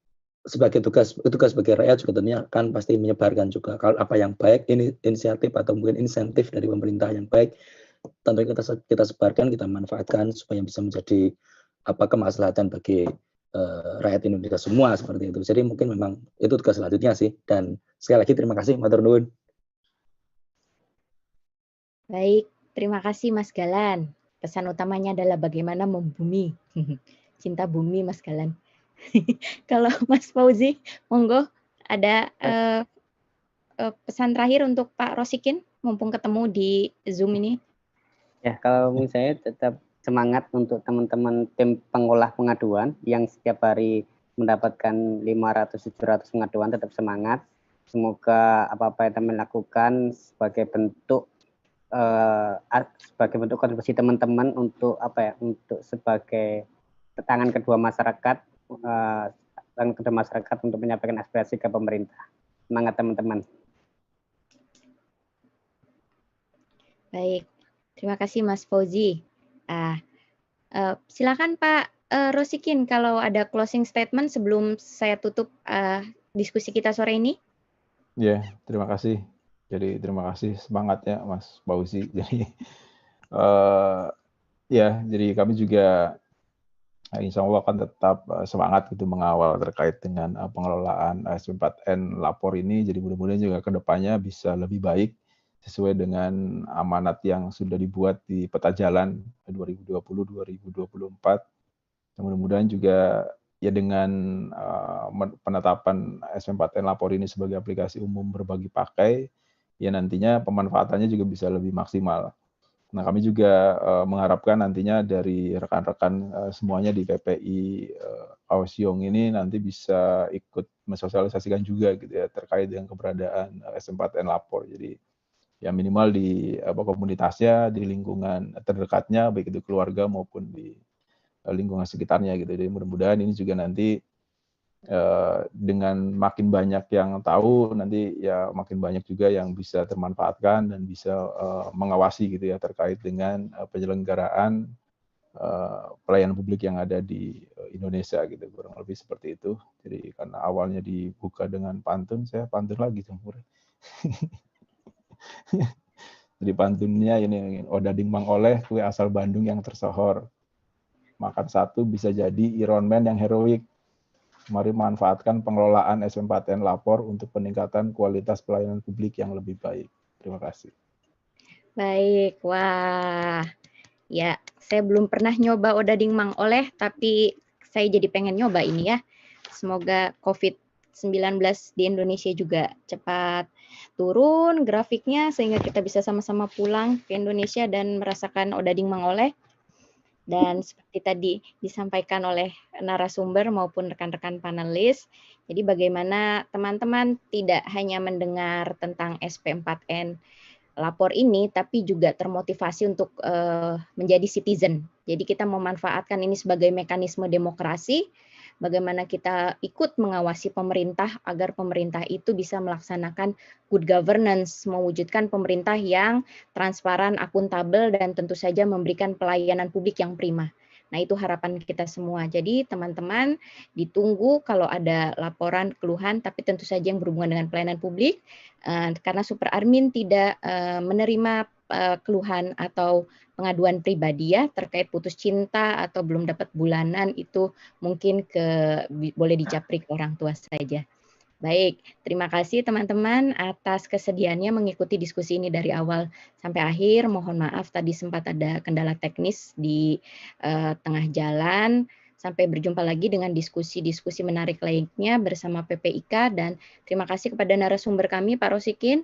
sebagai tugas sebagai rakyat juga tentunya kan pasti menyebarkan juga kalau apa yang baik, ini inisiatif atau mungkin insentif dari pemerintah yang baik, tentunya kita sebarkan, kita manfaatkan supaya bisa menjadi kemaslahatan bagi rakyat Indonesia semua seperti itu. Jadi mungkin memang itu tugas selanjutnya sih. Dan sekali lagi terima kasih, matur nuwun. Baik, terima kasih Mas Galan. Pesan utamanya adalah bagaimana membumi. Cinta bumi Mas Galan. Kalau Mas Fauzi, monggo ada pesan terakhir untuk Pak Rosikin, mumpung ketemu di Zoom ini. Ya, kalau saya tetap semangat untuk teman-teman tim pengolah pengaduan yang setiap hari mendapatkan 500-700 pengaduan, tetap semangat. Semoga apa-apa yang teman lakukan sebagai bentuk kontribusi teman-teman untuk untuk sebagai tangan kedua masyarakat untuk menyampaikan aspirasi ke pemerintah. Semangat teman-teman. Baik, terima kasih Mas Fauzi. Silakan Pak Rosikin kalau ada closing statement sebelum saya tutup diskusi kita sore ini. Ya, terima kasih. Jadi terima kasih semangatnya Mas Fauzi. Jadi jadi kami juga insya Allah akan tetap semangat gitu mengawal terkait dengan pengelolaan SP4N lapor ini. Jadi mudah-mudahan juga ke depannya bisa lebih baik sesuai dengan amanat yang sudah dibuat di peta jalan 2020-2024. Mudah-mudahan juga ya dengan penetapan SP4N lapor ini sebagai aplikasi umum berbagi pakai, ya nantinya pemanfaatannya juga bisa lebih maksimal. Nah, kami juga mengharapkan nantinya dari rekan-rekan semuanya di PPI Kaohsiung ini nanti bisa ikut mensosialisasikan juga gitu ya terkait dengan keberadaan SP4N lapor. Jadi ya minimal di komunitasnya, di lingkungan terdekatnya, baik itu keluarga maupun di lingkungan sekitarnya gitu. Jadi mudah-mudahan ini juga nanti dengan makin banyak yang tahu, nanti ya makin banyak juga yang bisa termanfaatkan dan bisa mengawasi gitu ya terkait dengan penyelenggaraan pelayanan publik yang ada di Indonesia gitu, kurang lebih seperti itu. Jadi karena awalnya dibuka dengan pantun, saya pantun lagi campur. Jadi pantunnya ini, odading mang oleh kue asal Bandung yang tersohor. Makan satu bisa jadi Iron Man yang heroik. Mari manfaatkan pengelolaan SP4N lapor untuk peningkatan kualitas pelayanan publik yang lebih baik. Terima kasih. Baik, wah. Ya, saya belum pernah nyoba odading mang oleh, tapi saya jadi pengen nyoba ini ya. Semoga COVID-19 di Indonesia juga cepat turun grafiknya, sehingga kita bisa sama-sama pulang ke Indonesia dan merasakan odading mang oleh. Dan seperti tadi disampaikan oleh narasumber maupun rekan-rekan panelis, jadi bagaimana teman-teman tidak hanya mendengar tentang SP4N lapor ini, tapi juga termotivasi untuk menjadi citizen. Jadi kita memanfaatkan ini sebagai mekanisme demokrasi, bagaimana kita ikut mengawasi pemerintah agar pemerintah itu bisa melaksanakan good governance, mewujudkan pemerintah yang transparan, akuntabel, dan tentu saja memberikan pelayanan publik yang prima. Nah, itu harapan kita semua. Jadi teman-teman ditunggu kalau ada laporan, keluhan, tapi tentu saja yang berhubungan dengan pelayanan publik, karena Super Admin tidak menerima keluhan atau pengaduan pribadi ya terkait putus cinta atau belum dapat bulanan, itu mungkin boleh dijapri ke orang tua saja. Baik, terima kasih teman-teman atas kesediaannya mengikuti diskusi ini dari awal sampai akhir. Mohon maaf tadi sempat ada kendala teknis di tengah jalan. Sampai berjumpa lagi dengan diskusi-diskusi menarik lainnya bersama PPIK, dan terima kasih kepada narasumber kami, Pak Rosikin.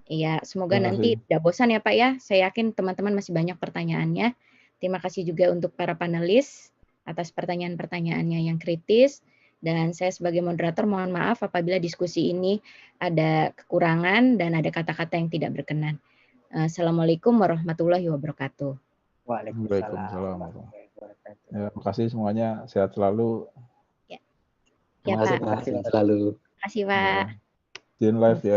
Iya, semoga nanti tidak bosan ya Pak ya. Saya yakin teman-teman masih banyak pertanyaannya. Terima kasih juga untuk para panelis atas pertanyaan-pertanyaannya yang kritis. Dan saya sebagai moderator mohon maaf apabila diskusi ini ada kekurangan dan ada kata-kata yang tidak berkenan. Assalamualaikum warahmatullahi wabarakatuh. Waalaikumsalam. Ya, terima kasih semuanya, sehat selalu. Ya, Terima kasih Pak, sehat selalu. Terima kasih Pak. Di live ya.